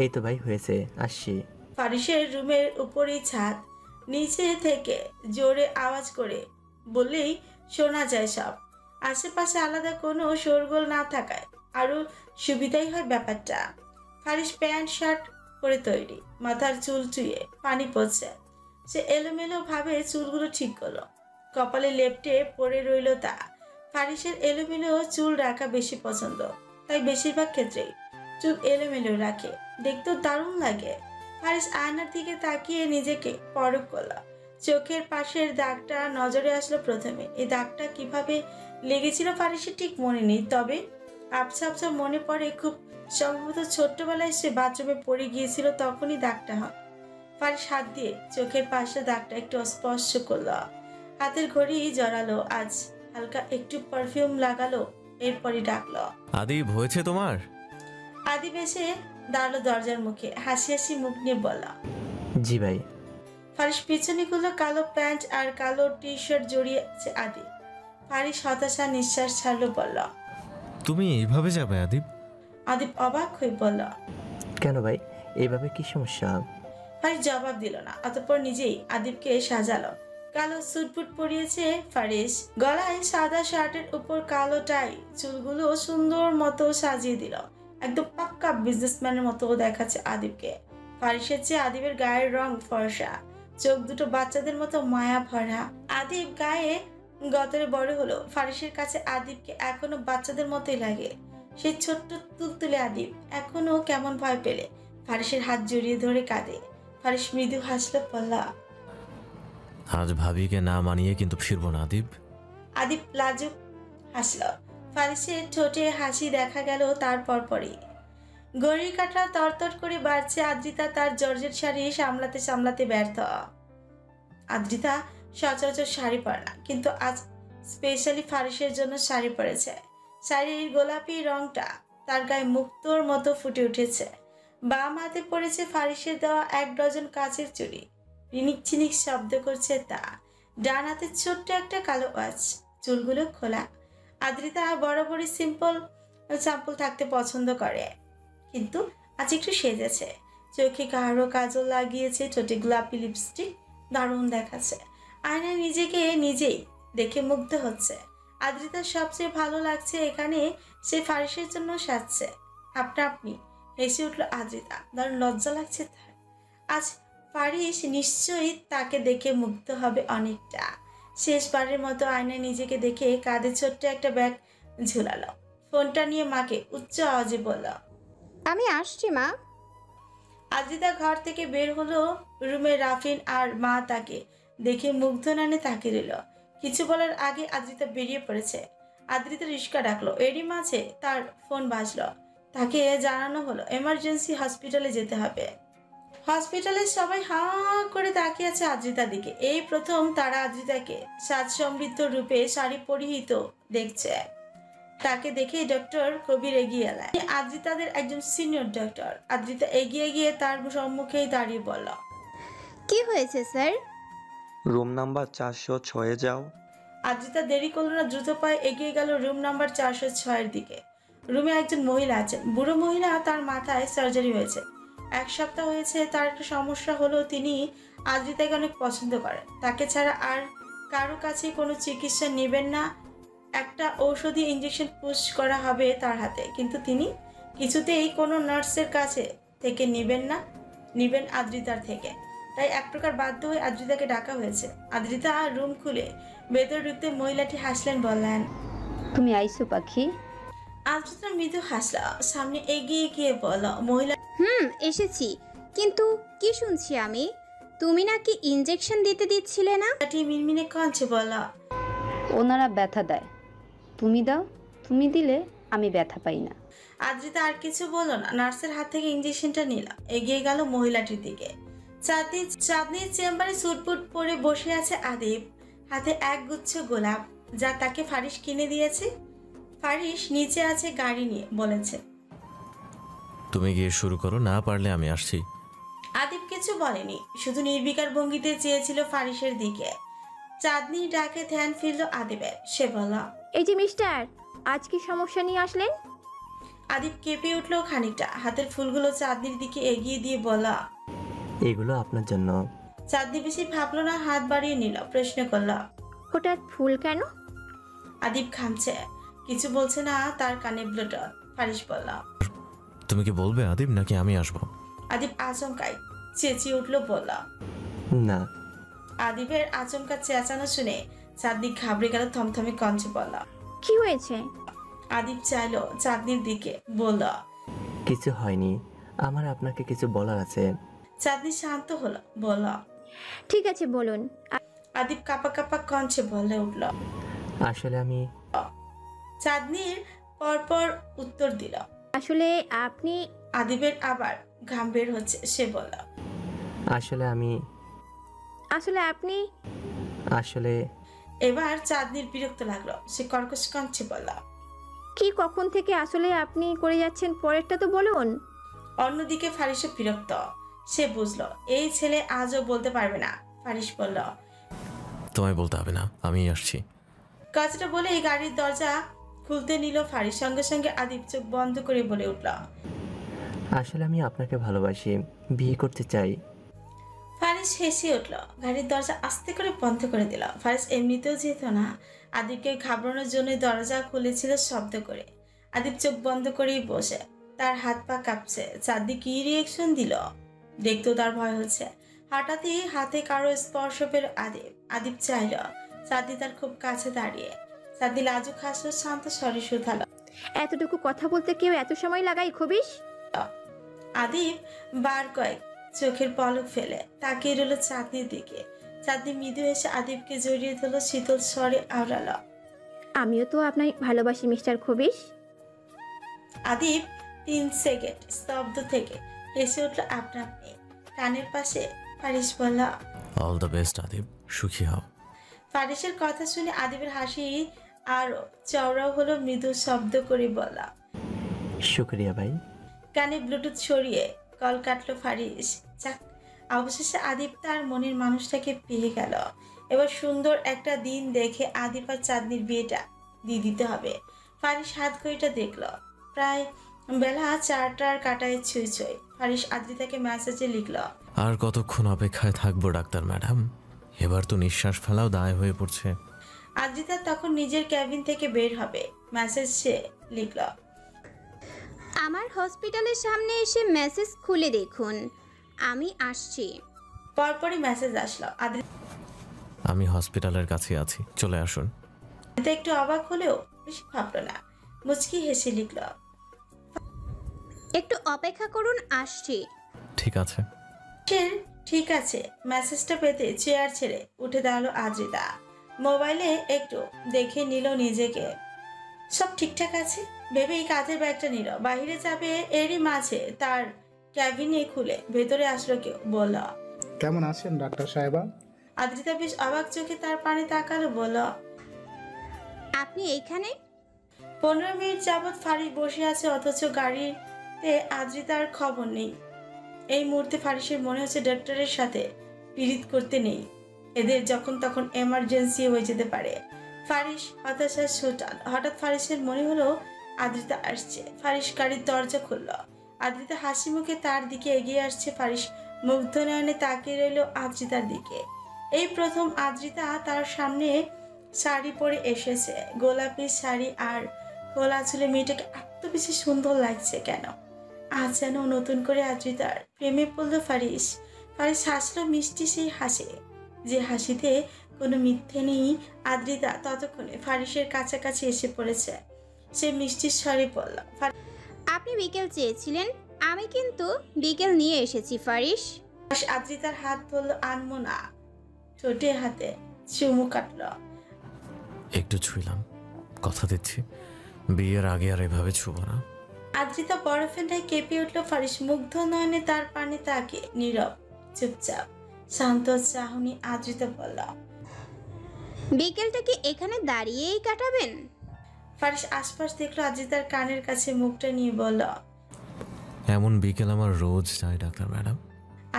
এই তো ভাই হয়েছে, আসছি। ফারিসের রুমের উপরেই ছাদ। নিচে থেকে জোরে আওয়াজ করে বললেই শোনা যায় সব। আশেপাশে আলাদা কোনো শোরগোল না থাকায় আরো সুবিধাই হয় ব্যাপারটা। ফারিস প্যান্ট শার্ট পরে তৈরি, মাথার চুল চুইয়ে পানি পড়ছে। সে এলোমেলো ভাবে চুলগুলো ঠিক করলো। কপালে লেপটে পড়ে রইল তা। ফারিসের এলোমেলো চুল রাখা বেশি পছন্দ, তাই বেশিরভাগ ক্ষেত্রেই চুল এলোমেলো রাখে, দেখতেও দারুণ লাগে। ফারিস আয়নার দিকে তাকিয়ে নিজেকে পরখ করল। চোখের পাশের দাগটা নজরে আসলো প্রথমে। এই দাগটা কিভাবে লেগেছিল ফারিসের ঠিক মনে নেই, তবে আবছা আবছা মনে পড়ে খুব সম্ভবত ছোট্টবেলায় সে বাথরুমে পড়ে গিয়েছিল, তখনই দাগটা হয়। ফারিস হাত দিয়ে চোখের পাশে দাগটা একটু স্পর্শ করলো। হাতের ঘড়ি জড়ালো। আজ হালকা একটু পারফিউম লাগালো, এরপরই ডাকলো, আদিব হয়েছে তোমার? আদিব এসে দাঁড়ালো দরজার মুখে, হাসি হাসি মুখ নিয়ে বলল, জি ভাই। ফারিস পিছনে গুলো কালো প্যান্ট আর কালো টি শার্ট জড়িয়েছে আদিব। ফারিস হতাশা নিঃশ্বাস ছাড়লো, বলল, তুমি এইভাবে যাবে আদিব? আদিব অবাক হয়ে বলল, কেন ভাই, এইভাবে কি সমস্যা? ফারিস জবাব দিল না। অতঃপর নিজেই আদিবকে সাজালো। কালো স্যুটবুট পরিয়েছে ফারিস, গলায় সাদা শার্টের উপর কালো টাই, চুলগুলো সুন্দর মতো সাজিয়ে দিল। একদম পাক্কা বিজনেসম্যানের মতো দেখাচ্ছে আদিবকে। ফারিসের চেয়ে আদিবের গায়ের রং ফর্সা, চোখ দুটো বাচ্চাদের মতো মায়া ভরা। আদিব গায়ে গতরে বড় হলো, ফারিসের কাছে আদিবকে এখনো বাচ্চাদের মতোই লাগে। সেই ছোট্ট তুলতুলে আদিব এখনো কেমন ভয় পেলে ফারিসের হাত জড়িয়ে ধরে কাঁদে। ফারিস মৃদু হাসলো, বলল, আজ ভাবিকে না মানিয়ে কিন্তু ফিরবো না আদিব। আদিব লাজুক হাসল। ফারিসের ঠোঁটে হাসি দেখা গেল তার পরপরই। ঘড়ির কাঁটা তরতর করে বাড়ছে। আদ্রিতা তার জর্জেট শাড়ি সামলাতে সামলাতে ব্যর্থ। আদ্রিতা সচরাচর শাড়ি পরে না, কিন্তু আজ স্পেশালি ফারিসের জন্য শাড়ি পরেছে। শাড়ির গোলাপি রংটা তার গায়ে মুক্তোর মতো ফুটে উঠেছে। বাম হাতে পড়েছে ফারিসের দেওয়া 1 ডজন কাচের চুড়ি, রিনিক চিনিক শব্দ করছে তা। ডান হাতে ছোট্ট একটা কালো ওয়াচ, চুলগুলো খোলা। আদ্রিতা বরাবরই সিম্পল চাম্পল থাকতে পছন্দ করে, কিন্তু আজ একটু সেজেছে। চোখে কারো কাজল লাগিয়েছে, ঠোঁটে গোলাপি লিপস্টিক, দারুণ দেখাচ্ছে। আয়নায় নিজেকে নিজেই দেখে মুগ্ধ হচ্ছে। আদ্রিতার সবচেয়ে ভালো লাগছে এখানে সে ফারিসের জন্য সাজছে। আপনা আপনি হেসে উঠল আদ্রিতা, দারুণ লজ্জা লাগছে তার। আজ ফারিস নিশ্চয়ই তাকে দেখে মুগ্ধ হবে অনেকটা। শেষবারের মতো আয়নায় নিজেকে দেখে কাঁধে ছোট্ট একটা ব্যাগ ঝুলালো। ফোনটা নিয়ে মাকে উচ্চ আওয়াজে বলল, আমি আসছি মা। আদ্রিতা ঘর থেকে বের হলো। রুমে রাফিন আর মা তাকে দেখে মুগ্ধ নানে তাকে রইল। কিছু বলার আগে আদ্রিতা বেরিয়ে পড়েছে। আদ্রিতা রিস্কা ডাকলো, এরই মাঝে তার ফোন বাজলো। তাকে জানানো হলো এমার্জেন্সি হসপিটালে যেতে হবে। হসপিটালে সবাই হাঁ করে তাকিয়ে আছে আদ্রিতার দিকে। এই প্রথম তারা আদ্রিতাকে সাজ সমৃদ্ধ রূপে শাড়ি পরিহিত দেখছে। তাকে দেখে ডক্টর কবির এগিয়ে এলেন। আদ্রিতাদের একজন সিনিয়র ডক্টর। আদ্রিতা এগিয়ে গিয়ে তার সম্মুখেই দাঁড়িয়ে বলল, কি হয়েছে স্যার? রুম নাম্বার 406-এ যাও। আদ্রিতা দেরি করল না, দ্রুত পায়ে এগিয়ে গেল রুম নাম্বার 406-এর দিকে। রুমে একজন মহিলা আছেন, বুড়ো মহিলা। তার মাথায় সার্জারি হয়েছে। 1 সপ্তাহ হয়েছে। তার একটা সমস্যা হলো, তিনি আদ্রিতাকে অনেক পছন্দ করেন। তাকে ছাড়া আর কারো কাছে কোনো চিকিৎসা নেবেন না। একটা ঔষধি ইঞ্জেকশন পুশ করা হবে তার হাতে, কিন্তু তিনি কিছুতেই কোনো নার্সের কাছে থেকে নেবেন আদ্রিতার থেকে। তাই এক প্রকার বাধ্য হয়ে আদ্রিতাকে ডাকা হয়েছে। আদ্রিতা রুম খুলে ভেতর ঢুকতে মহিলাটি হাসলেন, বললেন, তুমি আইসো পাখি। আদ্রিতা মৃদু হাসলা, সামনে এগিয়ে গিয়ে বলল, মহিলা, এসেছি, কিন্তু কি শুনছি আমি, তুমি নাকি ইনজেকশন দিতে দিচ্ছিলে না? মিনমিনে কঞ্চে বলল, ওনারা ব্যথা দেয়, তুমি দাও, তুমি দিলে আমি ব্যথা পাই না। আদ্রিতা আর কিছু বলল না, নার্সের হাত থেকে ইঞ্জেকশনটা নিল। এগিয়ে গেল মহিলাটির দিকে। চাঁদনির চেম্বারে সুটবুট পরে বসে আছে আদিব, হাতে এক গুচ্ছ গোলাপ, যা তাকে ফারিস কিনে দিয়েছে। ফারিস নিচে আছে গাড়ি নিয়ে, বলেছে, তুমি গিয়ে শুরু করো, না পারলে আমি আসছি। আদিব কিছু বলেনি, শুধু নির্বিকার ভঙ্গিতে চেয়েছিল ফারিসের দিকে। চাঁদনি ডাকে ধ্যান ফিরল আদিবের। সে বলল, এই যে মিস্টার, আজ কি সমস্যা নিয়ে আসলেন? আদিব কেঁপে উঠল খানিকটা। হাতের ফুলগুলো চাঁদনির দিকে এগিয়ে দিয়ে বলা, এগুলো আপনার জন্য। চাঁদনি বেশি ভাবলো না, হাত বাড়িয়ে নিল। প্রশ্ন করল, হঠাৎ ফুল কেন? আদিব খামছে, কিছু বলছে না। তার কানে ব্লুটুথ। ফারিস বলল, তুমি কি বলবে আদিব, নাকি আমি আসবো? আদিব আচমকাই চেঁচিয়ে উঠল, বলল, না। আদিবের আচমকা চেঁচানো শুনে চাঁদনি ঘাবড়ে গেল। থমথমে কঞ্চে বলল, কি হয়েছে? আদিব চাইলো চাঁদনির দিকে, বলল, কিছু হয়নি, আমার আপনাকে কিছু বলার আছে। চাঁদনি শান্ত হলো, বলল, ঠিক আছে বলুন। আদিব কাপা কাপা কঞ্চে বলে উঠল, আসলে আমি। চাঁদনির পরপর উত্তর দিল, আসলে আপনি। আদিবের আবার ঘাম বের হচ্ছে। সে বলল, আসলে আমি। আসলে আপনি। আসলে। এবার চাঁদনির বিরক্ত লাগলো। সে কর্কশ কঞ্চে বলল, কি কখন থেকে আসলে আপনি করে যাচ্ছেন, পরেরটা তো বলুন। অন্যদিকে ফারিসও বিরক্ত। সে বুঝলো এই ছেলে আজও বলতে পারবে না। ফারিস বলল, তোমায় বলতে হবে না, আমি আসছি। কাজটা বলে এই গাড়ির দরজা খুলতে নিল ফারিস। সঙ্গে সঙ্গে আদিব চোখ বন্ধ করে বলে উঠল, আসলে আমি আপনাকে ভালোবাসি, বিয়ে করতে চাই। ফারিস হেসে উঠল। গাড়ির দরজা আস্তে করে বন্ধ করে দিল। ফারিস এমনিতেও যেত না। আদিবকে ঘাবড়ানোর জন্য দরজা খুলেছিল শব্দ করে। আদিব চোখ বন্ধ করেই বসে, তার হাত পা কাঁপছে। চাঁদনি কি রিয়েকশন দিল দেখতেও তার ভয় হচ্ছে। হঠাৎই হাতে কারো স্পর্শ পেল আদিব। আদিব চাইল চাঁদনি তার খুব কাছে দাঁড়িয়ে। চাঁদনি লাজুক হাসলো, শান্ত স্বরে শুধালো, এতটুকু কথা বলতে কেউ এত সময় লাগাই খবিস? আদিব বার কয়েক চোখের পলক ফেলে তাকিয়ে রইল চাঁদনির দিকে। চাঁদনি মৃদু এসে আদিবকে জড়িয়ে ধরল, শীতল স্বরে আওড়ালো, আমিও তো আপনার ভালোবাসি মিস্টার খবিস। আদিব 3 সেকেন্ড স্তব্ধ থেকে হেসে উঠল আপনা আপনি। কানের পাশে ফারিস বলল, অল দ্য বেস্ট আদিব, সুখী হও। ফারিসের কথা শুনে আদিবের হাসি আরো চওড়াও হলো। মৃদু শব্দ করে বলা, শুক্রিয়া ভাই। কানে ব্লুটুথ সরিয়ে কল কাটলো ফারিস। যাক, অবশেষে আদিব তার মনের মানুষটাকে পেয়ে গেল। এবার সুন্দর একটা দিন দেখে আদিব আর চাঁদনির বিয়েটা দিয়ে দিতে হবে। ফারিস হাত ঘড়িটা দেখল, প্রায় বেলা 4টার কাটায় ছুঁই ছুঁই। ফারিস আদ্রিতাকে মেসেজে লিখল, আর কতক্ষণ অপেক্ষায় থাকবো ডাক্তার ম্যাডাম? এবার তো নিঃশ্বাস ফেলাও দায় হয়ে পড়ছে। আদ্রিতা তখন নিজের ক্যাবিন থেকে বের হবে। মেসেজ সে লিখল, আমার হসপিটালের সামনে এসে মেসেজ খুলে দেখুন, আমি আসছি। পরপরই মেসেজ আসলো, আমি হসপিটালের কাছে আছি, চলে আসুন। আদ্রিতা একটু অবাক হলেও বেশি ভাবলো না, মুচকি হেসে লিখল, একটু অপেক্ষা করুন, আসছি। ঠিক আছে। ঠিক আছে। মেসেজটা পেতে চেয়ার ছেড়ে উঠে দাঁড়ালো আদ্রিতা। মোবাইলে একটু দেখে নিল নিজেকে, সব ঠিকঠাক আছে ভেবেই কাঁধের ব্যাগটা নিল। বাইরে যাবে এরই মাঝে তার ক্যাবিনে খুলে ভেতরে আসলো কেউ, বলল, কেমন আছেন ডাক্তার সাহেবা? আদ্রিতা বেশ অবাক চোখে তার পানে তাকালো, বলল, আপনি এইখানে? 15 মিনিট যাবৎ ফারিস বসে আছে, অথচ গাড়িতে আদ্রিতার খবর নেই। এই মুহূর্তে ফারিসের মনে হচ্ছে ডক্টরের সাথে পীড়িত করতে নেই, এদের যখন তখন এমার্জেন্সি হয়ে যেতে পারে। ফারিস হতাশায় ছুটাল। হঠাৎ ফারিসের মনে হলো আদ্রিতা আসছে। ফারিস গাড়ির দরজা খুলল। আদ্রিতা হাসি মুখে তার দিকে এগিয়ে আসছে। ফারিস মুগ্ধ নয়নে তাকিয়ে রইল আদ্রিতার দিকে। এই প্রথম আদ্রিতা তার সামনে শাড়ি পরে এসেছে, গোলাপি শাড়ি আর খোলা চুলে। মেয়েটাকে এত বেশি সুন্দর লাগছে কেন? আজ যেন নতুন করে আদ্রিতার প্রেমে পড়ল ফারিস। ফারিস হাসলো মিষ্টি সেই হাসি, যে হাসিতে কোনো মিথ্যে নেই। আদ্রিতা ততক্ষণে ফারিসের কাছাকাছি এসে পড়েছে। সে মিষ্টির স্বরে বলল, আপনি বিকেল চেয়েছিলেন, আমি কিন্তু বিকেল নিয়ে এসেছি ফারিস। আদ্রিতার হাত ধরল, আনমো না। ছোটে হাতে চুমু কাটল। একটু ছুঁইলাম, কথা দিচ্ছি বিয়ের আগে আর এভাবে ছুবো না। আদ্রিতা বরফের ন্যায় কেঁপে উঠল। ফারিস মুগ্ধ নয়নে তার পানে তাকে, নীরব, চুপচাপ, শান্ত চাহনি। আদ্রিতা বলল, বিকেলটা কি এখানে দাঁড়িয়েই কাটাবেন? ফারিস আশপাশ দেখলো। আদ্রিতার কানের কাছে মুখটা নিয়ে বলল, এমন বিকেল আমার রোজ চাই ডাক্তার ম্যাডাম।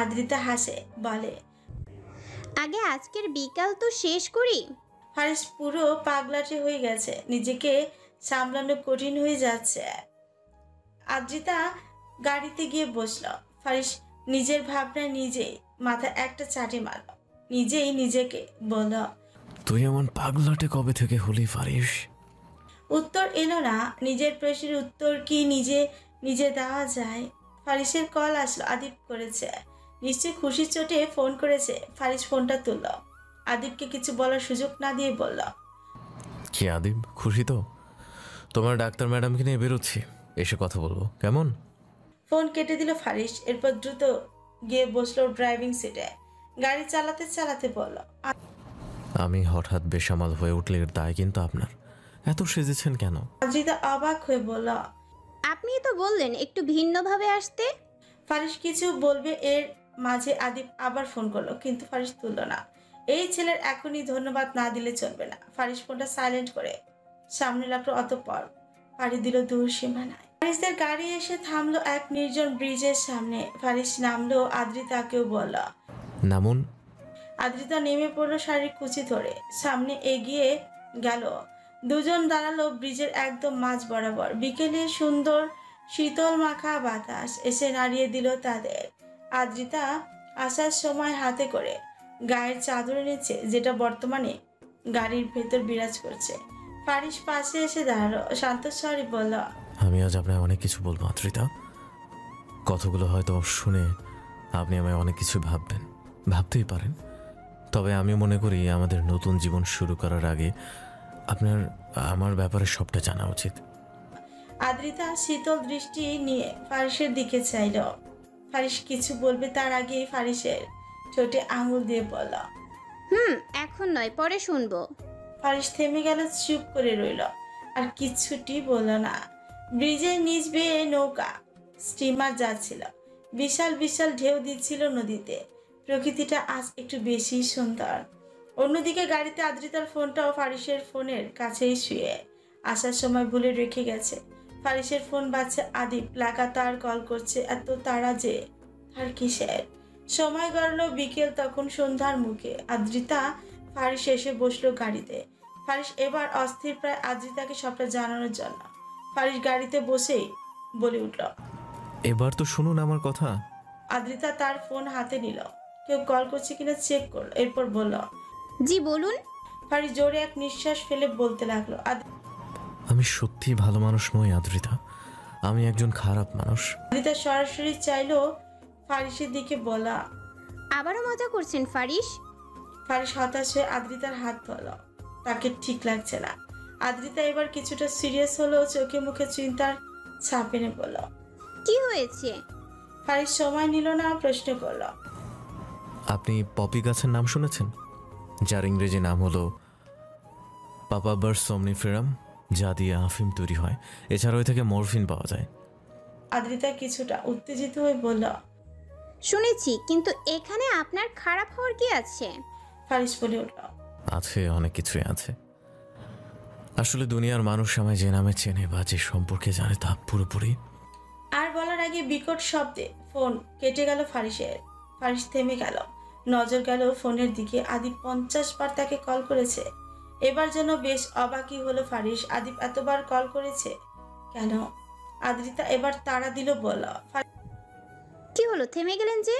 আদ্রিতা হাসে, বলে, আগে আজকের বিকাল তো শেষ করি। ফারিস পুরো পাগলাটে হয়ে গেছে, নিজেকে সামলানো কঠিন হয়ে যাচ্ছে। আদ্রিতা গাড়িতে গিয়ে বসল। ফারিস নিজের ভাবনায় নিজেই মাথা একটা চাটি মারল। নিজেই নিজেকে বলল, তুই এমন পাগলাটে কবে থেকে হলি ফারিস? উত্তর এলো না। নিজের প্রশ্নের উত্তর কি নিজে নিজে দেওয়া যায়? ফারিসের কল আসলো। আদিপ করেছে, নিশ্চয়ই খুশির চোটে ফোন করেছে। ফারিস ফোনটা তুলল। আদিপকে কিছু বলার সুযোগ না দিয়ে বলল, কি আদিপ, খুশি তো? তোমার ডাক্তার ম্যাডামকে নিয়ে বেরোচ্ছি, এসে কথা বলবো, কেমন? ফোন কেটে দিল ফারিস। এরপর দ্রুত গিয়ে বসলো ড্রাইভিং সিটে। গাড়ি চালাতে চালাতে বলল, আমি হঠাৎ বেসামাল হয়ে উঠলে এর দায় কিন্তু আপনার। এত সেজেছেন কেন? আদ্রিতা অবাক হয়ে বলল, আপনি তো বললেন একটু ভিন্নভাবে আসতে। ফারিস কিছু বলবে এর মাঝে আদিপ আবার ফোন করলো, কিন্তু ফারিস তুলল না। এই ছেলের এখনই ধন্যবাদ না দিলে চলবে না। ফারিস ফোনটা সাইলেন্ট করে সামনে লাগলো। অতঃপর পাড়ি দিল দূর সীমানায়। ফারিসদের গাড়ি এসে থামলো এক নির্জন ব্রিজের সামনে। ফারিস নামলো। আদ্রিতাকেও বলল, নামুন। আদ্রিতা নেমে পড়লো শাড়ির কুচি ধরে। সামনে এগিয়ে গেল। দুজন দাঁড়ালো ব্রিজের একদম মাঝ বরাবর। বিকেলে সুন্দর শীতল মাখা বাতাস এসে নাড়িয়ে দিল তাদের। আদ্রিতা আসার সময় হাতে করে গায়ের চাদর এনেছে, যেটা বর্তমানে গাড়ির ভেতর বিরাজ করছে। ফারিস পাশে এসে দাঁড়ালো, শান্ত স্বরে বলল, আমি আজ আপনায় অনেক কিছু বলবো আদ্রিতা। কথাগুলো হয়তো শুনে আপনি আমায় অনেক কিছু ভাববেন, ভাবতেই পারেন। তবে আমি মনে করি আমাদের নতুন জীবন শুরু করার আগে আপনার আমার ব্যাপারে সবটা জানা উচিত। আদ্রিতা শীতল দৃষ্টি নিয়ে ফারিসের দিকে চাইল। ফারিস কিছু বলবে তার আগেই ফারিসের ঠোঁটে আঙুল দিয়ে বলল, এখন নয়, পরে শুনবো। ফারিস থেমে গেল, চুপ করে রইল, আর কিচ্ছুটি বলল না। ব্রিজের নিচ বেয়ে নৌকা স্টিমার যাচ্ছিল। বিশাল বিশাল ঢেউ দিচ্ছিল নদীতে। প্রকৃতিটা আজ একটু বেশি সুন্দর। অন্যদিকে গাড়িতে আদ্রিতার ফোনটাও ফারিসের ফোনের কাছেই শুয়ে আসার সময় ভুলে রেখে গেছে। ফারিসের ফোন বাজছে। আদিপ লাগাতার কল করছে। এত তাড়া যে আর কিসের? সময় গড়ল বিকেল, তখন সন্ধ্যার মুখে। আদ্রিতা ফারিস এসে বসলো গাড়িতে। ফারিস এবার অস্থির প্রায় আদ্রিতাকে সবটা জানানোর জন্য। ফারিস গাড়িতে বসেই বলে উঠল, এবার তো শুনুন আমার কথা। আদ্রিতা তার ফোন হাতে নিল, কেউ কল করছে কিনা চেক করলো, এরপর বলল, জি বলুন। ফারিস জোরে এক নিঃশ্বাস ফেলে বলতে লাগলো, আমি সত্যি ভালো মানুষ নই আদ্রিতা, আমি একজন খারাপ মানুষ। আদ্রিতা সরাসরি চাইলো ফারিসের দিকে বলা। আবারও মজা করছেন ফারিস? ফারিস হতাশ হয়ে আদ্রিতার হাত ধরল, তাকে ঠিক লাগছে না। আদ্রিতা এবার কিছুটা সিরিয়াস হলো, চোখে মুখে চিন্তার ছাপ এনে বলল, কি হয়েছে? ফারিস সময় নিল না, প্রশ্ন করল, আপনি পপি গাছের নাম শুনেছেন, যার ইংরেজি নাম হলো পাপাবার সমনিফেরাম, যা দিয়ে আফিম তৈরি হয়। এছাড়া ওই থেকে মরফিন পাওয়া যায়। আদ্রিতা কিছুটা উত্তেজিত হয়ে বলল, শুনেছি, কিন্তু এখানে আপনার খারাপ হওয়ার কি আছে? ফারিস বলে উঠল, আছে, অনেক কিছুই আছে। আসলে দুনিয়ার মানুষ আমায় যে নামে চেনে বা যে সম্পর্কে জানে তা পুরোপুরি। আর বলার আগে বিকট শব্দে ফোন কেটে গেল ফারিসের। ফারিস থেমে গেল, নজর গেল ফোনের দিকে। আদিপ 50 বার তাকে কল করেছে। এবার যেন বেশ অবাকই হলো ফারিস, আদিপ এতবার কল করেছে কেন? আদ্রিতা এবার তাড়া দিল, বলল, কি হলো, থেমে গেলেন যে?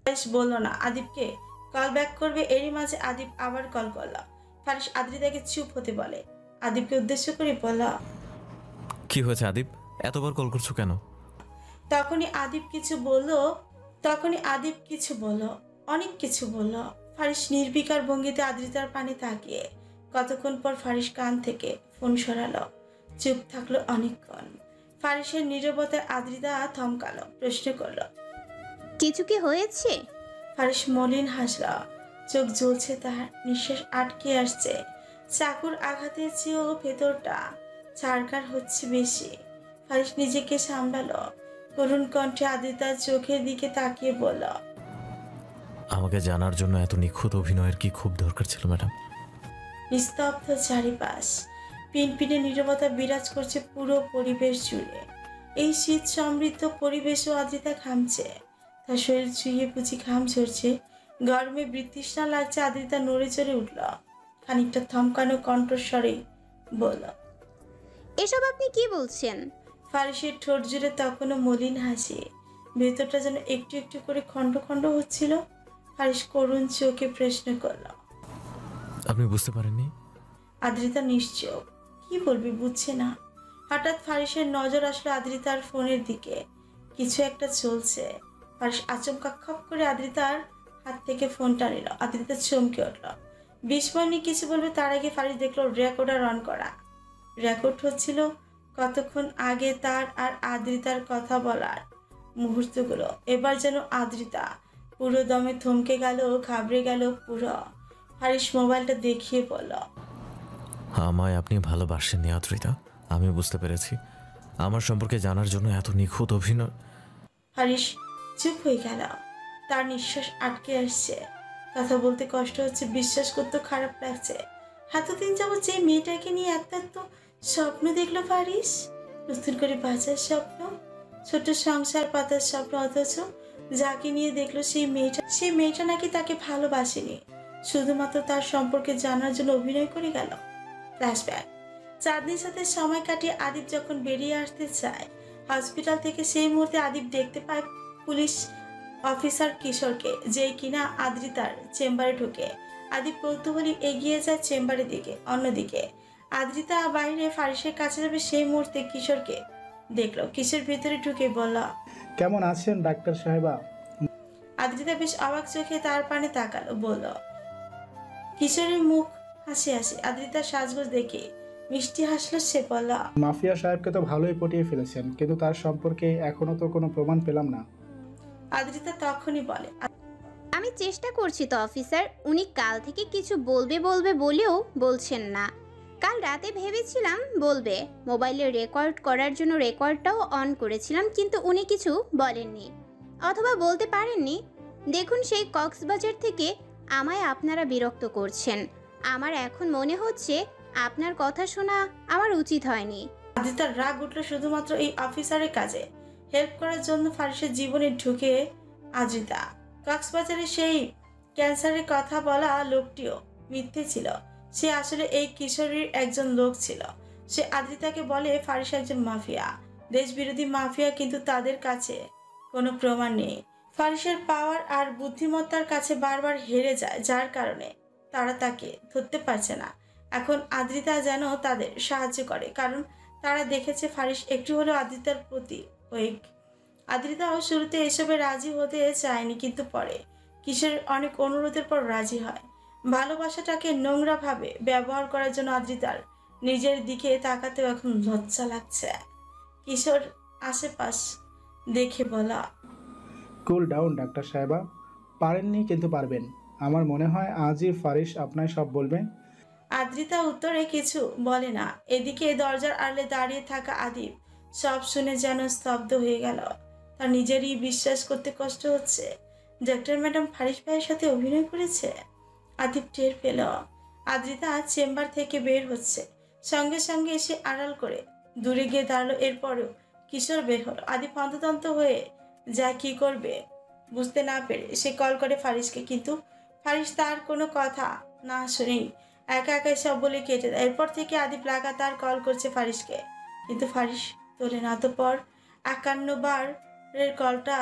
ফারিস বলল না আদিপকে কল ব্যাক করবে, এরই মাঝে আদিপ আবার কল করল। ফারিস আদ্রিতাকে চুপ হতে বলে, আদিপকে উদ্দেশ্য করে বলল, কি হয়েছে আদিপ, এতবার কল করছো কেন? তখনই আদিপ কিছু বলল, অনেক কিছু বলল। ফারিস নির্বিকার ভঙ্গিতে আদ্রিতার পানে তাকিয়ে কতক্ষণ পর ফারিস কান থেকে ফোন সরালো, চুপ থাকলো অনেকক্ষণ। ফারিসের নীরবতায় আদ্রিতা থমকালো, প্রশ্ন করলো, কিছু কি হয়েছে? ফারিস মলিন হাসল, চোখ জ্বলছে তার, নিঃশ্বাস আটকে আসছে। চাকুর আঘাতের চেয়েও ভেতরটা ছাড়কার হচ্ছে বেশি। ফারিস নিজেকে সামলালো, করুণ কণ্ঠে আদ্রিতার চোখের দিকে তাকিয়ে বলল, আমাকে জানার জন্য এত নিখুঁত অভিনয়ের কি খুব দরকার ছিল ম্যাডাম? নিস্তব্ধ চারিপাশ, পিনপিনে নীরবতা বিরাজ করছে পুরো পরিবেশ জুড়ে। এই শীত সমৃদ্ধ পরিবেশও আদ্রিতা ঘামছে, তার শরীর ছুঁয়ে বুঝি ঘাম ঝরছে। গরমে বৃতৃষ্ণা লাগছে। আদ্রিতা নড়ে চড়ে উঠল, খানিকটা থমকানো কণ্ঠস্বরে বলল, এসব আপনি কি বলছেন? ফারিসের ঠোঁট জুড়ে তখনও মলিন হাসি, ভেতরটা যেন একটু একটু করে খণ্ড খণ্ড হচ্ছিল। ফারিস করুণ চোখে প্রশ্ন করল, আপনি বুঝতে পারেননি? আদ্রিতা নিশ্চয় কি বলবি, বুঝছে না। হঠাৎ ফারিসের নজর আসলো আদ্রিতার ফোনের দিকে, কিছু একটা চলছে। ফারিস আচমকা খপ করে আদ্রিতার হাত থেকে ফোনটা নিল। আদ্রিতা চমকে উঠল, বিস্ময় নিয়ে কিছু বলবে তার আগে ফারিস দেখলো রেকর্ডার অন করা। রেকর্ড হচ্ছিল কতক্ষণ আগে তার আর আদ্রিতার কথা বলার মুহূর্তগুলো। এবার যেন আদ্রিতা পুরো দমে থমকে গেল, ঘাবড়ে গেল পুরো। ফারিস মোবাইলটা দেখিয়ে বলল, আমায় আপনি ভালোবাসেননি আদ্রিতা, আমি বুঝতে পেরেছি। আমার সম্পর্কে জানার জন্য এত নিখুঁত অভিনয়। ফারিস চুপ হয়ে গেল, তার নিঃশ্বাস আটকে আসছে, কথা বলতে কষ্ট হচ্ছে, বিশ্বাস করতে খারাপ লাগছে। এতদিন যাবত যে মেয়েটাকে নিয়ে এত স্বপ্ন দেখলো ফারিস, নতুন করে বাঁচার স্বপ্ন, ছোট সংসার পাতার স্বপ্ন, অথচ যাকে নিয়ে দেখলো সেই মেয়েটা নাকি তাকে ভালোবাসেনি, শুধুমাত্র তার সম্পর্কে জানার জন্য অভিনয় করে গেল। ফ্ল্যাশব্যাক, চাঁদনির সাথে সময় কাটিয়ে আদিপ যখন বেরিয়ে আসতে চায় হসপিটাল থেকে, সেই মুহূর্তে আদিপ দেখতে পায় পুলিশ অফিসার কিশোরকে, যেই কিনা আদ্রিতার চেম্বারে ঢুকে। আদিপ কৌতূহলী এগিয়ে যায় চেম্বারের দিকে। অন্যদিকে আদ্রিতা বাইরে ফারিসের কাছে যাবে, সেই মুহূর্তে কিশোরকে দেখলো। কিশোর ভিতরে ঢুকে বলল, কেমন আছেন ডাক্তার সাহেবা? আদ্রিতা বেশ অবাক চোখে তার পানে তাকালো, বলল। কিশোরের মুখ হাসি হাসি। আদ্রিতার সাজগোজ দেখে মিষ্টি হাসলো, সে বলল, মাফিয়া সাহেবকে তো ভালোই পটিয়ে ফেলেছেন, কিন্তু তার সম্পর্কে এখনো তো কোনো প্রমাণ পেলাম না। আদ্রিতা তখনই বলে, আমি চেষ্টা করছি তো অফিসার, উনি কাল থেকে কিছু বলবে বলেও বলছেন না। কাল রাতে ভেবেছিলাম বলবে, মোবাইলে রেকর্ড করার জন্য রেকর্ডটাও অন করেছিলাম, কিন্তু উনি কিছু বলেননি, অথবা বলতে পারেননি। দেখুন, সেই কক্সবাজার থেকে আমায় আপনারা বিরক্ত করছেন। আমার এখন মনে হচ্ছে আপনার কথা শোনা আমার উচিত হয়নি। আদ্রিতার রাগ উঠলো শুধুমাত্র এই অফিসারের কাজে হেল্প করার জন্য ফারিসের জীবনে ঢুকে। আদ্রিতা কক্সবাজারে সেই ক্যান্সারের কথা বলা লোকটিও মিথ্যে ছিল, সে আসলে এই কিশোরীর একজন লোক ছিল। সে আদ্রিতাকে বলে ফারিস একজন মাফিয়া, দেশবিরোধী মাফিয়া, কিন্তু তাদের কাছে কোনো প্রমাণ নেই। ফারিসের পাওয়ার আর বুদ্ধিমত্তার কাছে বারবার হেরে যায়, যার কারণে তারা তাকে ধরতে পারছে না। এখন আদ্রিতা যেন তাদের সাহায্য করে, কারণ তারা দেখেছে ফারিস একটু হলেও আদ্রিতার প্রতি ওয়েক। আদ্রিতাও শুরুতে এসবে রাজি হতে চায়নি, কিন্তু পরে কিশোরের অনেক অনুরোধের পর রাজি হয়। ভালোবাসাটাকে নোংরাভাবে ব্যবহার করার জন্য আদ্রিতার নিজের দিকে তাকাতেও এখন লজ্জা লাগছে। কিশোর আশেপাশ দেখে বলা, কুল ডাউন ডাক্তার সাহেবা, পারেননি কিন্তু পারবেন। আমার মনে হয় আজই ফারিস আপনায় সব বলবে। আদ্রিতা উত্তরে কিছু বলে না। এদিকে দরজার আড়ালে দাঁড়িয়ে থাকা আদিব সব শুনে যেন স্তব্ধ হয়ে গেল। তার নিজেরই বিশ্বাস করতে কষ্ট হচ্ছে ডাক্তার ম্যাডাম ফারিস ভাইয়ের সাথে অভিনয় করেছে। আদিব টের পেল আদ্রিতা চেম্বার থেকে বের হচ্ছে, সঙ্গে সঙ্গে এসে আড়াল করে দূরে গিয়ে দাঁড়ালো। এরপরও কিশোর বের হলো। আদিব হন্তদন্ত হয়ে যা কি করবে বুঝতে না পেরে সে কল করে ফারিসকে, কিন্তু ফারিস তার কোনো কথা না শুনেই একা একাই সব বলে কেটে দেয়। এরপর থেকে আদিব লাগাতার কল করছে ফারিসকে, কিন্তু ফারিস তোলে না। তো পর 51 বারের কলটা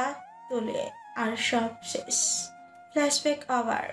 তোলে আর সব শেষ। ফ্ল্যাশব্যাক আবার।